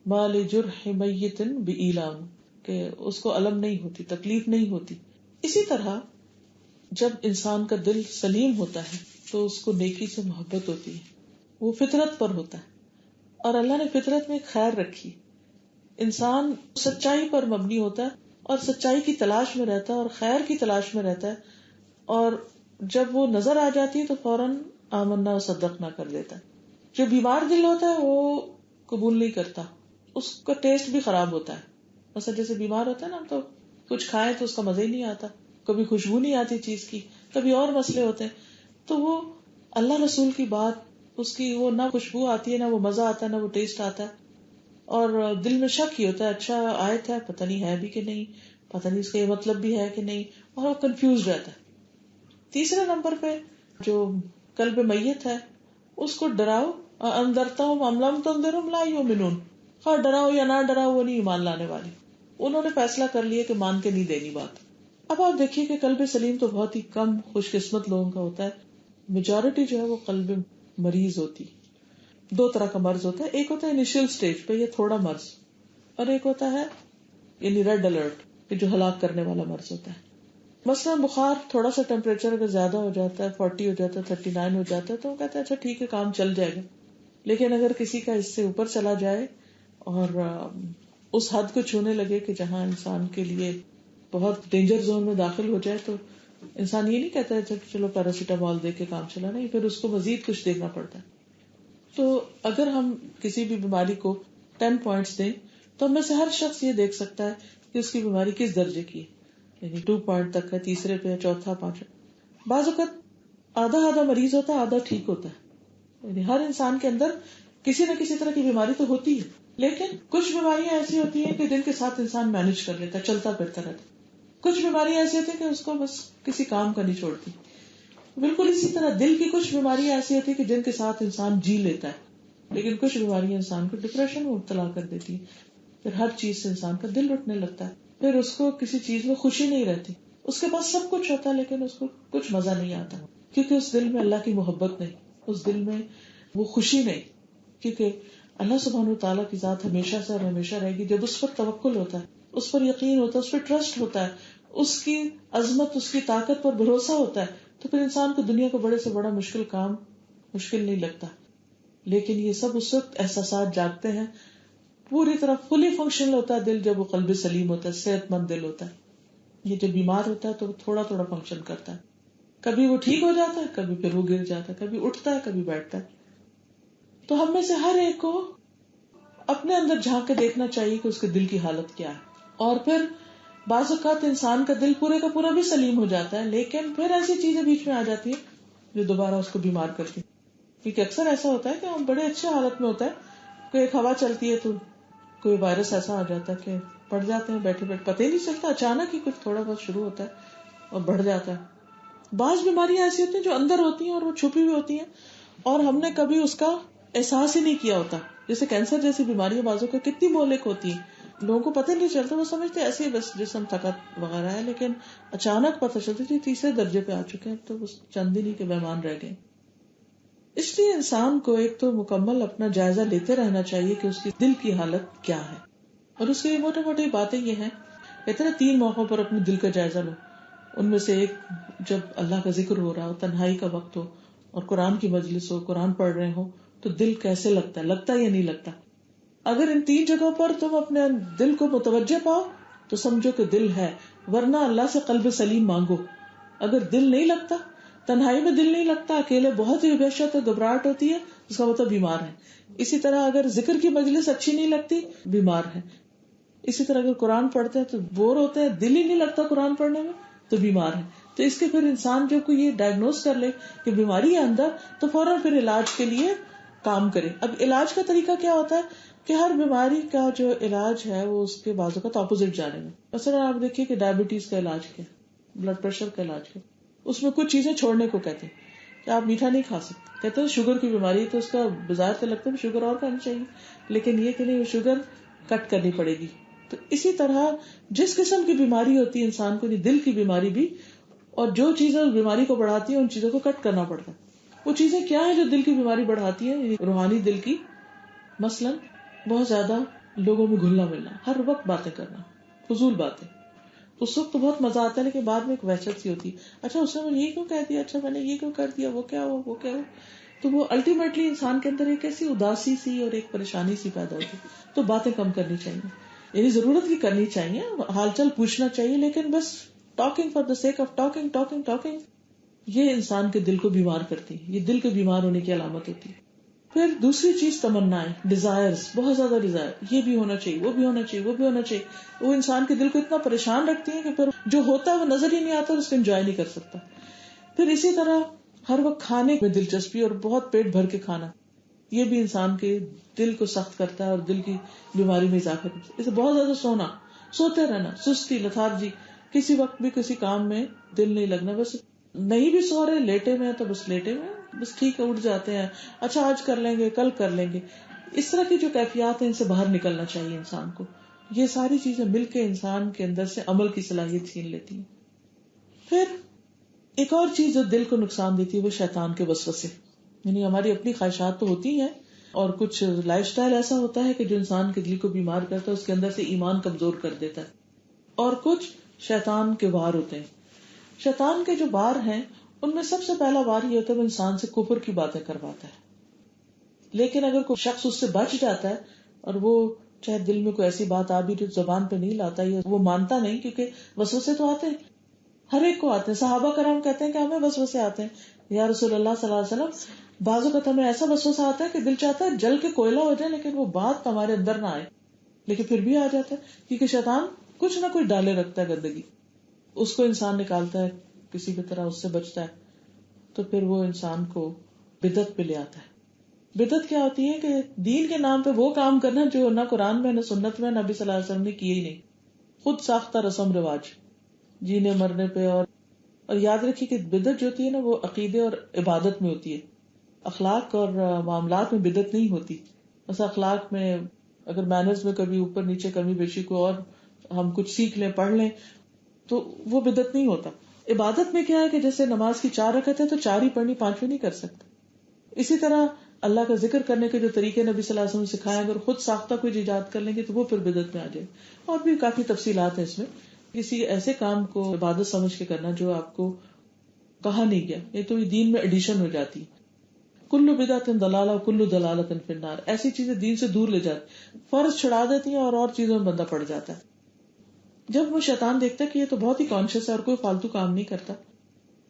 ما لجرح میت بإیلام، کہ اس کو الم نہیں ہوتی، تکلیف نہیں ہوتی. اسی طرح جب انسان کا دل سلیم ہوتا ہے تو اس کو نیکی سے محبت ہوتی ہے، وہ فطرت پر ہوتا ہے، اور اللہ نے فطرت میں خیر رکھی. انسان سچائی پر مبنی ہوتا ہے اور سچائی کی تلاش میں رہتا ہے اور خیر کی تلاش میں رہتا ہے، اور جب وہ نظر آ جاتی ہے تو فوراً آمنا و صدقنا کر لیتا ہے. جو بیمار دل ہوتا ہے وہ قبول نہیں کرتا، اس کا ٹیسٹ بھی خراب ہوتا ہے. مثلا جیسے بیمار ہوتا ہے نا، تو کچھ کھائے تو اس کا مزہ ہی نہیں آتا، کبھی خوشبو نہیں آتی چیز کی، کبھی اور مسئلے ہوتے ہیں. تو وہ اللہ رسول کی بات، اس کی وہ نہ خوشبو آتی ہے، نہ وہ مزہ آتا ہے، نہ وہ ٹیسٹ آتا ہے، اور دل میں شک ہی ہوتا ہے اچھا آیت ہے، پتہ نہیں ہے بھی کہ نہیں، پتہ نہیں اس کا یہ مطلب بھی ہے کہ نہیں، اور وہ کنفیوز رہتا ہے. تیسرے نمبر پہ جو قلب میت ہے اس کو ڈراؤ، اندرتا ہوں املم تنذرہم لا یؤمنون، خواہ ڈراؤ یا نہ ڈراؤ وہ نہیں ایمان لانے والے. انہوں نے فیصلہ کر لیا کہ مان کے نہیں دینی بات. اب آپ دیکھیے کہ قلب سلیم تو بہت ہی کم خوش قسمت لوگوں کا ہوتا ہے. میجورٹی جو ہے وہ قلب مریض ہوتی. دو طرح کا مرض ہوتا ہے، ایک ہوتا ہے انیشیل سٹیج پہ یہ تھوڑا مرض، اور ایک ہوتا ہے یعنی ریڈ الرٹ کہ جو ہلاک کرنے والا مرض ہوتا ہے. مثلا بخار، تھوڑا سا ٹیمپریچر اگر زیادہ ہو جاتا ہے، 40 ہو جاتا ہے، 39 ہو جاتا ہے، تو وہ کہتے ہیں اچھا ٹھیک ہے کام چل جائے گا. لیکن اگر کسی کا اس سے اوپر چلا جائے اور اس حد کو چھونے لگے کہ جہاں انسان کے لیے بہت ڈینجر زون میں داخل ہو جائے، تو انسان یہ نہیں کہتا ہے چلو پیراسیٹامول دے کے کام چلا، نہیں، پھر اس کو مزید کچھ دیکھنا پڑتا ہے. تو اگر ہم کسی بھی بیماری کو 10 پوائنٹس دیں تو ہم میں سے ہر شخص یہ دیکھ سکتا ہے کہ اس کی بیماری کس درجے کی ہے، یعنی 2 پوائنٹ تک ہے، تیسرے پہ ہے، چوتھا، پانچواں. بعض اوقات آدھا مریض ہوتا ہے، آدھا ٹھیک ہوتا ہے. یعنی ہر انسان کے اندر کسی نہ کسی طرح کی بیماری تو ہوتی ہے، لیکن کچھ بیماریاں ایسی ہوتی ہیں کہ جن کے ساتھ انسان مینج کر لیتا ہے، چلتا پھرتا رہتا ہے. کچھ بیماریاں ایسی ہوتی ہیں کہ اس کو بس کسی کام کا نہیں چھوڑتی. بالکل اسی طرح دل کی کچھ بیماریاں ایسی ہوتی ہیں کہ جن کے ساتھ انسان جی لیتا ہے، لیکن کچھ بیماریاں انسان کو ڈپریشن میں مبتلا کر دیتی ہیں. پھر ہر چیز سے انسان کا دل اٹھنے لگتا ہے، پھر اس کو کسی چیز میں خوشی نہیں رہتی. اس کے پاس سب کچھ ہوتا ہے لیکن اس کو کچھ مزہ نہیں آتا، کیونکہ اس دل میں اللہ کی محبت نہیں، اس دل میں وہ خوشی نہیں. کیونکہ اللہ سبحانہ وتعالیٰ کی ذات ہمیشہ سے اور ہمیشہ رہے گی. جب اس پر توکل ہوتا ہے، اس پر یقین ہوتا ہے، اس پر ٹرسٹ ہوتا ہے، اس کی عظمت، اس کی طاقت پر بھروسہ ہوتا ہے، تو پھر انسان کو دنیا کا بڑے سے بڑا مشکل کام مشکل نہیں لگتا. لیکن یہ سب اس وقت احساسات جاگتے ہیں، پوری طرح فلی فنکشنل ہوتا ہے دل جب وہ قلب سلیم ہوتا ہے، صحت مند دل ہوتا ہے. یہ جب بیمار ہوتا ہے تو تھوڑا تھوڑا فنکشن کرتا ہے، کبھی وہ ٹھیک ہو جاتا ہے، کبھی پھر وہ گر جاتا ہے، کبھی اٹھتا ہے، کبھی بیٹھتا ہے. تو ہم میں سے ہر ایک کو اپنے اندر جھانک کے دیکھنا چاہیے کہ اس کے دل کی حالت کیا ہے. اور پھر بعض اوقات انسان کا دل پورے کا پورا بھی سلیم ہو جاتا ہے، لیکن پھر ایسی چیزیں بیچ میں آ جاتی ہیں جو دوبارہ اس کو بیمار کرتی. کیونکہ اکثر ایسا ہوتا ہے کہ ہم بڑے اچھے حالت میں ہوتا ہے، کوئی ایک ہوا چلتی ہے تو کوئی وائرس ایسا آ جاتا ہے کہ پڑ جاتے ہیں بیٹھے بیٹھے، پتہ ہی نہیں چلتا، اچانک ہی کچھ تھوڑا بہت شروع ہوتا ہے اور بڑھ جاتا ہے. بعض بیماریاں ایسی ہوتی ہیں جو اندر ہوتی ہیں اور وہ چھپی ہوئی ہوتی ہیں اور ہم نے کبھی اس کا احساس ہی نہیں کیا ہوتا. جیسے کینسر جیسی بیماریاں بعضوں کو کتنی مہلک ہوتی ہیں، لوگوں کو پتہ نہیں چلتا، وہ سمجھتے ایسے ہی بس جسم تھکت وغیرہ ہے، لیکن اچانک پتہ چلتا کہ تیسرے درجے پہ آ چکے ہیں، تو بس چند ہی کے مہمان رہ گئے. اس لیے انسان کو ایک تو مکمل اپنا جائزہ لیتے رہنا چاہیے کہ اس کی دل کی حالت کیا ہے. اور اس کی موٹی موٹی باتیں یہ ہیں، کہتے ہیں 3 موقعوں پر اپنے دل کا جائزہ لو. ان میں سے ایک، جب اللہ کا ذکر ہو رہا ہو، تنہائی کا وقت ہو اور قرآن کی مجلس ہو، قرآن پڑھ رہے ہو، تو دل کیسے لگتا ہے یا نہیں لگتا. اگر ان 3 جگہوں پر تم اپنے دل کو متوجہ پاؤ تو سمجھو کہ دل ہے، ورنہ اللہ سے قلب سلیم مانگو. اگر دل نہیں لگتا، تنہائی میں دل نہیں لگتا، اکیلے بہت ہی وحشت ہے، گھبراہٹ ہوتی ہے، اس کا مطلب بیمار ہے. اسی طرح اگر ذکر کی مجلس اچھی نہیں لگتی، بیمار ہے. اسی طرح اگر قرآن پڑھتے ہیں تو بور ہوتے ہیں، دل ہی نہیں لگتا قرآن پڑھنے میں، تو بیمار ہے. تو اس کے پھر انسان جب کوئی یہ ڈائگنوز کر لے کہ بیماری ہے اندر، تو فوراً پھر علاج کے لیے کام کرے. اب علاج کا طریقہ کیا ہوتا ہے کہ ہر بیماری کا جو علاج ہے وہ اس کے بازو کا اپوزٹ جانے میں. مثلا آپ دیکھیے کہ ڈائبٹیز کا علاج کیا، بلڈ پریشر کا علاج کیا، اس میں کچھ چیزیں چھوڑنے کو کہتے ہیں کہ آپ میٹھا نہیں کھا سکتے. کہتے ہیں شوگر کی بیماری ہے تو اس کا بظاہر تو لگتا ہے شوگر اور کھانی چاہیے، لیکن یہ کہ نہیں، وہ شوگر کٹ کرنی پڑے گی. تو اسی طرح جس قسم کی بیماری ہوتی ہے انسان کو، دل کی بیماری بھی، اور جو چیزیں اس بیماری کو بڑھاتی ہیں ان چیزوں کو کٹ کرنا پڑتا ہے. وہ چیزیں کیا ہیں جو دل کی بیماری بڑھاتی ہیں؟ روحانی دل کی، مثلا بہت زیادہ لوگوں میں گھلنا ملنا، ہر وقت باتیں کرنا، فضول باتیں، اس وقت تو بہت مزہ آتا ہے، لیکن بعد میں ایک وحشت سی ہوتی ہے، اچھا اس نے مجھے یہ کیوں کہہ دیا، اچھا میں نے یہ کیوں کر دیا، وہ کیا ہوا وہ کیا ہوا. تو وہ الٹیمیٹلی انسان کے اندر ایک ایسی اداسی سی اور ایک پریشانی سی پیدا ہوتی. تو باتیں کم کرنی چاہیے، یعنی ضرورت کی کرنی چاہیے، حال چال پوچھنا چاہیے، لیکن بس talking for the sake of talking talking talking یہ انسان کے دل کو بیمار کرتی ہے، یہ دل کے بیمار ہونے کی علامت ہوتی ہے. پھر دوسری چیز تمنائیں، ڈیزائرز، بہت زیادہ ڈیزائر، یہ بھی ہونا چاہیے، وہ بھی ہونا چاہیے، وہ بھی ہونا چاہیے. وہ انسان کے دل کو اتنا پریشان رکھتی ہیں کہ پھر جو ہوتا ہے وہ نظر ہی نہیں آتا اور اس کو انجوائے نہیں کر سکتا. پھر اسی طرح ہر وقت کھانے میں دلچسپی اور بہت پیٹ بھر کے کھانا، یہ بھی انسان کے دل کو سخت کرتا ہے اور دل کی بیماری میں اضافہ کرتا ہے. اسے بہت زیادہ سونا، سوتے رہنا، سستی، لتھارجی، کسی وقت بھی کسی کام میں دل نہیں لگنا، بس نہیں بھی سو رہے، لیٹے ہوئے تو بس لیٹے ہوئے، بس ٹھیک ہے اٹھ جاتے ہیں، اچھا آج کر لیں گے، کل کر لیں گے. اس طرح کی جو کیفیات ہیں ان سے باہر نکلنا چاہیے انسان کو. یہ ساری چیزیں مل کے انسان کے اندر سے عمل کی صلاحیت چھین لیتی ہیں. پھر ایک اور چیز جو دل کو نقصان دیتی ہے وہ شیطان کے وسوسے. یعنی ہماری اپنی خواہشات تو ہوتی ہیں اور کچھ لائف سٹائل ایسا ہوتا ہے کہ جو انسان کے دل کو بیمار کرتا ہے، اس کے اندر سے ایمان کمزور کر دیتا ہے. اور کچھ شیطان کے وار ہوتے ہیں. شیطان کے جو وار ہیں ان میں سب سے پہلا وار یہ ہوتا ہے وہ انسان سے کفر کی باتیں کرواتا ہے. لیکن اگر کوئی شخص اس سے بچ جاتا ہے اور وہ چاہے دل میں کوئی ایسی بات آ بھی جو زبان پہ نہیں لاتا یا وہ مانتا نہیں، کیونکہ وسوسے تو آتے ہیں، ہر ایک کو آتے ہیں. صحابہ کرام کہتے ہیں کہ ہمیں وسوسے آتے ہیں یا رسول اللہ صلی اللہ علیہ وسلم، بعض اوقات ہمیں ایسا وسوسہ آتا ہے کہ دل چاہتا ہے جل کے کوئلہ ہو جائے لیکن وہ بات ہمارے اندر نہ آئے، لیکن پھر بھی آ جاتا ہے، کیونکہ شیطان کچھ نہ کچھ ڈالے رکھتا ہے گندگی، اس کو انسان نکالتا ہے کسی بھی طرح، اس سے بچتا ہے. تو پھر وہ انسان کو بدعت پہ لے آتا ہے. بدعت کیا ہوتی ہے کہ دین کے نام پہ وہ کام کرنا جو نہ قرآن میں نہ سنت میں نبی صلی اللہ علیہ وسلم نے کیے ہی نہیں، خود ساختہ رسم رواج جینے مرنے پہ. اور یاد رکھیے کہ بدعت جو ہوتی ہے نا وہ عقیدے اور عبادت میں ہوتی ہے، اخلاق اور معاملات میں بدعت نہیں ہوتی. بس اخلاق میں اگر مینرز میں کبھی اوپر نیچے کمی بیشی کو اور ہم کچھ سیکھ لیں پڑھ لیں تو وہ بدعت نہیں ہوتا. عبادت میں کیا ہے کہ جیسے نماز کی 4 رکعت ہے تو 4 ہی پڑھنی، 5ویں نہیں کر سکتے. اسی طرح اللہ کا ذکر کرنے کے جو طریقے نبی صلی اللہ علیہ وسلم نے سکھائے اگر خود ساختہ کوئی ایجاد کر لیں گے تو وہ پھر بدعت میں آ جائے. اور بھی کافی تفصیلات ہیں اس میں. کسی ایسے کام کو عبادت سمجھ کے کرنا جو آپ کو کہا نہیں گیا، یہ تو دین میں ایڈیشن ہو جاتی. کلو بدعت ضلالہ کلو ضلالۃ فی النار، ایسی چیزیں دین سے دور لے جاتی، فرض چھڑا دیتی ہیں اور چیزوں میں بندہ پڑ جاتا ہے. جب وہ شیطان دیکھتا ہے کہ یہ تو بہت ہی کانشیس ہے اور کوئی فالتو کام نہیں کرتا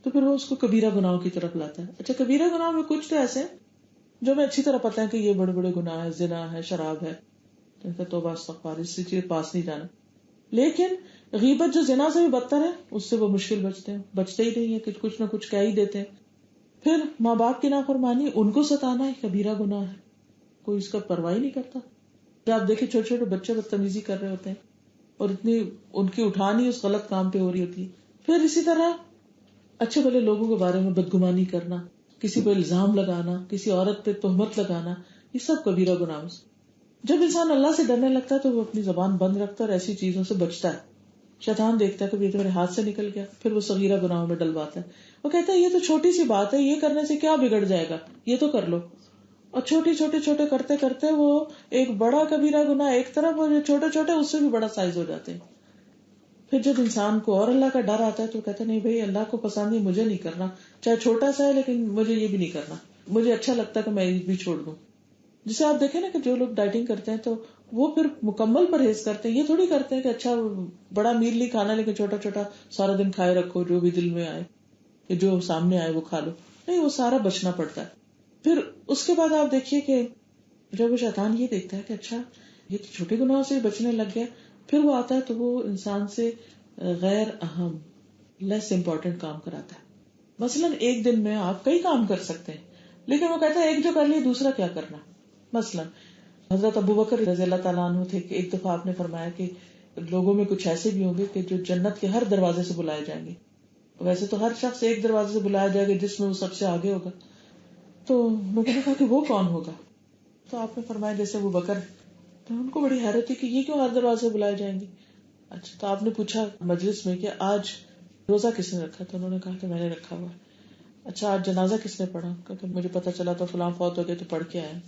تو پھر وہ اس کو کبیرہ گناہوں کی طرف لاتا ہے. اچھا کبیرہ گناہوں میں کچھ تو ایسے ہیں جو ہمیں اچھی طرح پتہ ہے کہ یہ بڑے بڑے گناہ ہے، زنا ہے، شراب ہے، ان کا توبہ استغفار، اس چیز پاس نہیں جانا. لیکن غیبت جو زنا سے بھی بدتر ہے اس سے وہ مشکل بچتے ہی نہیں ہے کہ کچھ نہ کچھ کہہ ہی دیتے ہیں. پھر ماں باپ کی نافرمانی، ان کو ستانا ہے کبیرہ گناہ ہے، کوئی اس کا پرواہ نہیں کرتا. آپ دیکھیں چھوٹے چھوٹے بچے بدتمیزی کر رہے ہوتے ہیں اور اتنی ان کی اٹھان ہی اس غلط کام پہ ہو رہی ہوتی ہے. پھر اسی طرح اچھے بھلے لوگوں کے بارے میں بدگمانی کرنا، کسی پہ الزام لگانا، کسی عورت پہ تہمت لگانا، یہ سب کبیرہ گناہ ہے. جب انسان اللہ سے ڈرنے لگتا ہے تو وہ اپنی زبان بند رکھتا ہے اور ایسی چیزوں سے بچتا ہے. شیطان دیکھتا ہے کہ یہ تو میرے ہاتھ سے نکل گیا، پھر وہ صغیرہ گناہوں میں ڈلواتا ہے. وہ کہتا ہے یہ تو چھوٹی سی بات ہے، یہ کرنے سے کیا بگڑ جائے گا، یہ تو کر لو. اور چھوٹے کرتے کرتے وہ ایک بڑا کبیرہ گناہ ایک طرف، اور چھوٹے چھوٹے اس سے بھی بڑا سائز ہو جاتے ہیں. پھر جب انسان کو اور اللہ کا ڈر آتا ہے تو کہتا ہے نہیں بھائی اللہ کو پسند ہے، مجھے نہیں کرنا، چاہے چھوٹا سا ہے لیکن مجھے یہ بھی نہیں کرنا، مجھے اچھا لگتا ہے کہ میں یہ بھی چھوڑ دوں. جسے آپ دیکھیں نا کہ جو لوگ ڈائٹنگ کرتے ہیں تو وہ پھر مکمل پرہیز کرتے ہیں. یہ تھوڑی کرتے ہیں کہ اچھا بڑا میل نہیں کھانا لیکن چھوٹا چھوٹا سارا دن کھائے رکھو، جو بھی دل میں آئے یا جو سامنے آئے وہ کھا لو. نہیں، وہ سارا بچنا پڑتا ہے. پھر اس کے بعد آپ دیکھیے کہ جب وہ شیطان یہ دیکھتا ہے کہ اچھا یہ تو چھوٹے گناہوں سے بچنے لگ گیا، پھر وہ آتا ہے تو وہ انسان سے غیر اہم لیس امپورٹنٹ کام کراتا ہے. مثلاً ایک دن میں آپ کئی کام کر سکتے ہیں لیکن وہ کہتا ہے ایک جو کر لیا دوسرا کیا کرنا. مثلاً حضرت ابو بکر رضی اللہ تعالیٰ عنہ تھے کہ ایک دفعہ آپ نے فرمایا کہ لوگوں میں کچھ ایسے بھی ہوں گے کہ جو جنت کے ہر دروازے سے بلائے جائیں گے. ویسے تو ہر شخص ایک دروازے سے بلایا جائے گا جس میں وہ سب سے آگے ہوگا. تو لوگوں نے کہا کہ وہ کون ہوگا؟ تو آپ نے فرمایا جیسے ابو بکر. تو ان کو بڑی حیرت تھی کہ یہ کیوں ہر دروازے سے بلائے جائیں گے. اچھا تو آپ نے پوچھا مجلس میں کہ آج روزہ کس نے رکھا؟ تو انہوں نے کہا کہ میں نے رکھا ہوا. اچھا آج جنازہ کس نے پڑھا؟ کہ مجھے پتا چلا تو فلاں فوت ہو گئے تو پڑھ کے آئے.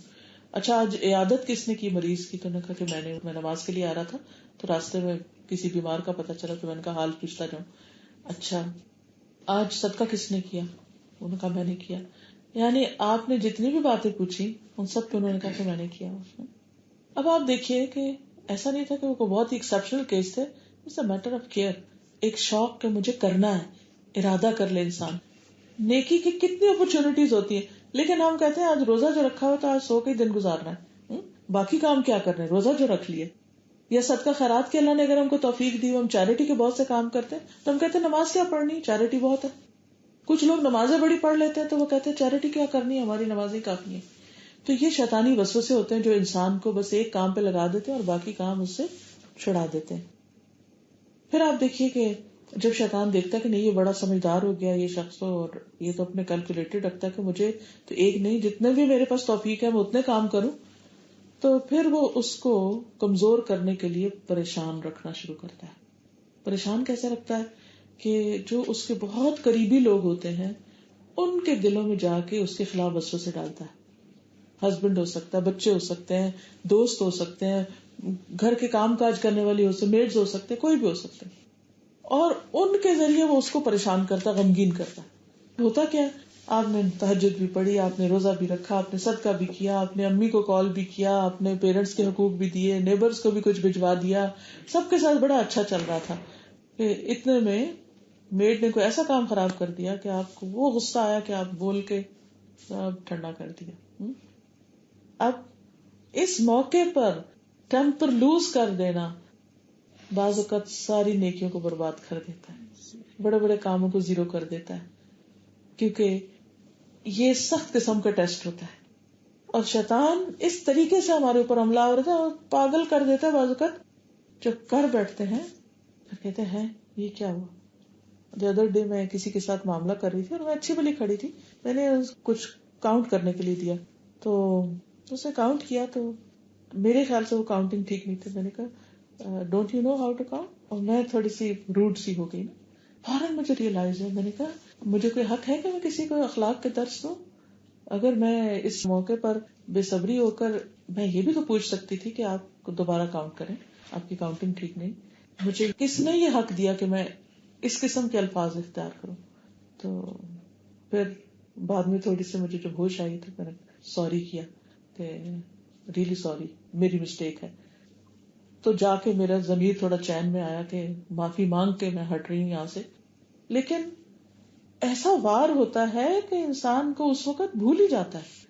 اچھا آج عیادت کس نے کی مریض کی؟ تو نے کہا کہ میں نماز کے لیے آ رہا تھا تو راستے میں کسی بیمار کا پتہ چلا تو میں نے کہا حال پوچھتا جاؤں. اچھا آج صدقہ کس نے کیا؟ انہوں نے کہا میں نے کیا. یعنی آپ نے جتنی بھی باتیں پوچھی ان سب پہ انہوں نے کہا کہ میں نے کیا. اب آپ دیکھیے کہ ایسا نہیں تھا کہ وہ بہت ہی ایکسیپشنل کیس تھے. It's a matter of care, ایک شوق کہ مجھے کرنا ہے, ارادہ کر لے انسان. نیکی کی کتنی اپرچونٹیز ہوتی ہیں, لیکن ہم کہتے ہیں آج روزہ جو رکھا ہوا تو آج سو کے دن گزارنا ہے, باقی کام کیا کرنے, روزہ جو رکھ لیے. یا صدقہ خیرات کے اللہ نے اگر ہم کو توفیق دی, ہم چیریٹی کے بہت سے کام کرتے ہیں تو ہم کہتے ہیں نماز کیا پڑھنی, چیریٹی بہت ہے. کچھ لوگ نمازیں بڑی پڑھ لیتے ہیں تو وہ کہتے ہیں چیریٹی کیا کرنی ہے, ہماری نمازیں کافی ہیں. تو یہ شیطانی وسوسے ہوتے ہیں جو انسان کو بس ایک کام پہ لگا دیتے ہیں اور باقی کام اس سے چھڑا دیتے ہیں. پھر آپ دیکھیے کہ جب شیطان دیکھتا ہے کہ نہیں یہ بڑا سمجھدار ہو گیا یہ شخص تو, اور یہ تو اپنے کیلکولیٹڈ رکھتا ہے کہ مجھے تو ایک نہیں جتنے بھی میرے پاس توفیق ہے میں اتنے کام کروں, تو پھر وہ اس کو کمزور کرنے کے لیے پریشان رکھنا شروع کرتا ہے. پریشان کیسے رکھتا ہے کہ جو اس کے بہت قریبی لوگ ہوتے ہیں ان کے دلوں میں جا کے اس کے خلاف وسوسے ڈالتا ہے. ہسبینڈ ہو سکتا ہے, بچے ہو سکتے ہیں, دوست ہو سکتے ہیں, گھر کے کام کاج کرنے والی ہو سکتے, میڈز ہو سکتے, کوئی بھی ہو سکتے ہیں, اور ان کے ذریعے وہ اس کو پریشان کرتا, غمگین کرتا. ہوتا کیا, آپ نے تہجد بھی پڑھی, آپ نے روزہ بھی رکھا, آپ نے صدقہ بھی کیا, آپ نے امی کو کال بھی کیا, اپنے پیرنٹس کے حقوق بھی دیے, نیبرز کو بھی کچھ بھجوا دیا, سب کے ساتھ بڑا اچھا چل رہا تھا. کہ اتنے میں میڈ نے کوئی ایسا کام خراب کر دیا کہ آپ کو وہ غصہ آیا کہ آپ بول کے سب ٹھنڈا کر دیا. اب اس موقع پر ٹیمپر لوز کر دینا بعض اوقات ساری نیکیوں کو برباد کر دیتا ہے, بڑے بڑے کاموں کو زیرو کر دیتا ہے, کیونکہ یہ سخت قسم کا ٹیسٹ ہوتا ہے. اور شیطان اس طریقے سے ہمارے اوپر حملہ ہو رہا ہے اور پاگل کر دیتا ہے. بعض اوقات جب کر بیٹھتے ہیں پھر کہتے ہیں یہ کیا ہوا. دی ادر ڈے میں کسی کے ساتھ معاملہ کر رہی تھی اور میں اچھی بلی کھڑی تھی, میں نے کچھ کاؤنٹ کرنے کے لیے دیا تو اس نے کاؤنٹ کیا تو میرے خیال سے وہ کاؤنٹنگ ٹھیک نہیں تھی. میں نے کہا don't you know how to count, اور میں تھوڑی سی روڈ سی ہو گئی نا. فوراً مجھے ریئلائز ہے, میں نے کہا مجھے کوئی حق ہے کہ میں کسی کو اخلاق کے درس دوں؟ اگر میں اس موقع پر بے صبری ہو کر میں یہ بھی تو پوچھ سکتی تھی کہ آپ دوبارہ کاؤنٹ کریں, آپ کی کاؤنٹنگ ٹھیک نہیں. مجھے کس نے یہ حق دیا کہ میں اس قسم کے الفاظ اختیار کروں؟ تو پھر بعد میں تھوڑی سی مجھے جب ہوش آئی تو میں نے سوری کیا کہ ریئلی سوری, میری مسٹیک ہے. تو جا کے میرا ضمیر تھوڑا چین میں آیا کہ معافی مانگ کے میں ہٹ رہی ہوں یہاں سے. لیکن ایسا وار ہوتا ہے کہ انسان کو اس وقت بھول ہی جاتا ہے,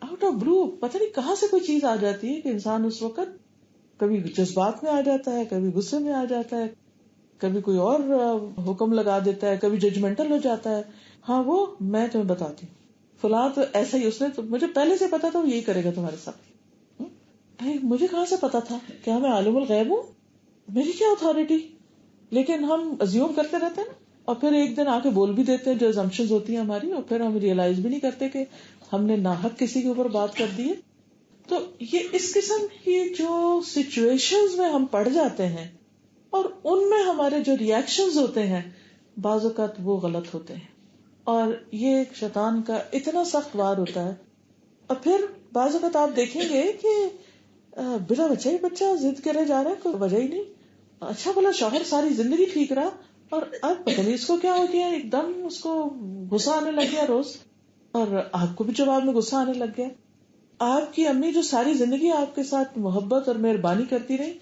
آؤٹ آف بلو پتہ نہیں کہاں سے کوئی چیز آ جاتی ہے کہ انسان اس وقت کبھی جذبات میں آ جاتا ہے, کبھی غصے میں آ جاتا ہے, کبھی کوئی اور حکم لگا دیتا ہے, کبھی ججمنٹل ہو جاتا ہے. ہاں وہ میں تمہیں بتاتی ہوں, فلاں تو ایسا ہی, اس نے تو مجھے پہلے سے پتا تھا وہ یہی کرے گا تمہارے ساتھ. بھائی مجھے کہاں سے پتا تھا, کیا میں عالم الغیب ہوں, میری کیا اتھارٹی؟ لیکن ہم ازیوم کرتے رہتے ہیں نا, اور پھر ایک دن آ کے بول بھی دیتے ہیں جو assumptions ہوتی ہیں ہماری, اور پھر ہم ریئلائز بھی نہیں کرتے کہ ہم نے ناحق کسی کے اوپر بات کر دی ہے. تو یہ اس قسم کی جو سچویشنز میں ہم پڑ جاتے ہیں اور ان میں ہمارے جو ریئیکشنز ہوتے ہیں بعض اوقات وہ غلط ہوتے ہیں, اور یہ شیطان کا اتنا سخت وار ہوتا ہے. اور پھر بعض اوقات آپ دیکھیں گے کہ بلا وجہ ہی بچہ ضد کرے جا رہا ہے, کوئی وجہ ہی نہیں. اچھا بلا شوہر ساری زندگی ٹھیک رہا, اور اب پتہ نہیں اس کو کیا ہو گیا, ایک دم اس کو غصہ آنے لگ گیا روز, اور آپ کو بھی جواب میں غصہ آنے لگ گیا. آپ کی امی جو ساری زندگی آپ کے ساتھ محبت اور مہربانی کرتی رہی,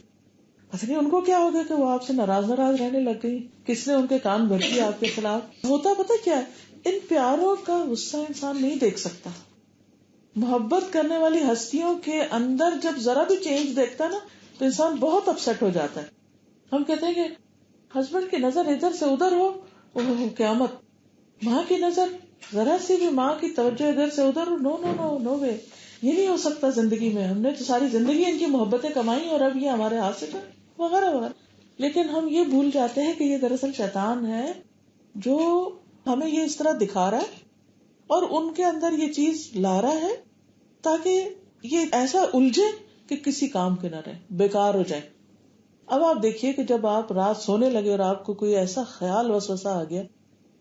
پتہ نہیں ان کو کیا ہو گیا کہ وہ آپ سے ناراض رہنے لگ گئی, کس نے ان کے کان بھر دیے آپ کے خلاف. ہوتا پتہ کیا ہے, ان پیاروں کا غصہ انسان نہیں دیکھ سکتا. محبت کرنے والی ہستیوں کے اندر جب ذرا بھی چینج دیکھتا ہے نا تو انسان بہت اپسٹ ہو جاتا ہے. ہم کہتے ہیں کہ ہسبینڈ کی نظر ادھر سے ادھر ہو, قیامت. ماں کی نظر ذرا سی بھی, ماں کی توجہ ادھر سے ادھر ہو, نو نو نو نو وے, یہ نہیں ہو سکتا زندگی میں. ہم نے تو ساری زندگی ان کی محبتیں کمائی اور اب یہ ہمارے ہاتھ سے وغیرہ وغیرہ. لیکن ہم یہ بھول جاتے ہیں کہ یہ دراصل شیطان ہے جو ہمیں یہ اس طرح دکھا رہا ہے اور ان کے اندر یہ چیز لا رہا ہے تاکہ یہ ایسا الجھے کہ کسی کام کے نہ رہے, بیکار ہو جائے. اب آپ دیکھیے کہ جب آپ رات سونے لگے اور آپ کو کوئی ایسا خیال وسوسہ آ گیا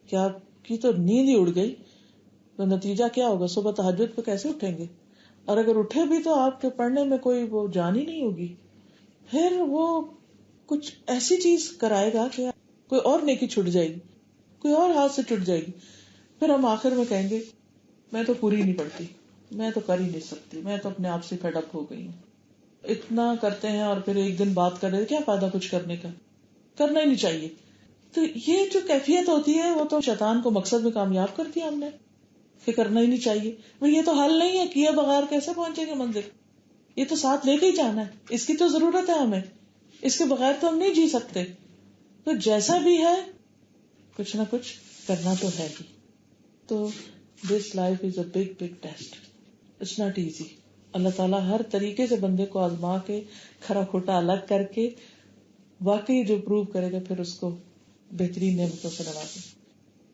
کہ آپ کی تو نیند ہی اڑ گئی, تو نتیجہ کیا ہوگا؟ صبح تہجد پہ کیسے اٹھیں گے؟ اور اگر اٹھے بھی تو آپ کے پڑھنے میں کوئی وہ جان ہی نہیں ہوگی. پھر وہ کچھ ایسی چیز کرائے گا کہ کوئی اور نیکی چھٹ جائے گی، کوئی اور ہاتھ سے چھٹ جائے گی، پھر ہم آخر میں کہیں گے میں تو پوری نہیں پڑتی، میں تو کر ہی نہیں سکتی، میں تو اپنے آپ سے فیڈ اپ ہو گئی ہوں. اتنا کرتے ہیں اور پھر ایک دن بات کر رہے کیا فائدہ کچھ کرنے کا، کرنا ہی نہیں چاہیے. تو یہ جو کیفیت ہوتی ہے وہ تو شیطان کو مقصد میں کامیاب کر دیا ہم نے کہ کرنا ہی نہیں چاہیے. یہ تو حل نہیں ہے، کیے بغیر کیسے پہنچیں گے منزل، یہ تو ساتھ لے کے ہی جانا ہے، اس کی تو ضرورت ہے ہمیں، اس کے بغیر تو ہم نہیں جی سکتے. تو جیسا بھی ہے کچھ نہ کچھ کرنا تو ہے ہی. تو this life is a big big test, it's not easy. اللہ تعالیٰ ہر طریقے سے بندے کو آزما کے کھرا کھوٹا الگ کر کے واقعی جو پروو کرے گا پھر اس کو بہترین نعمتوں سے نوازے.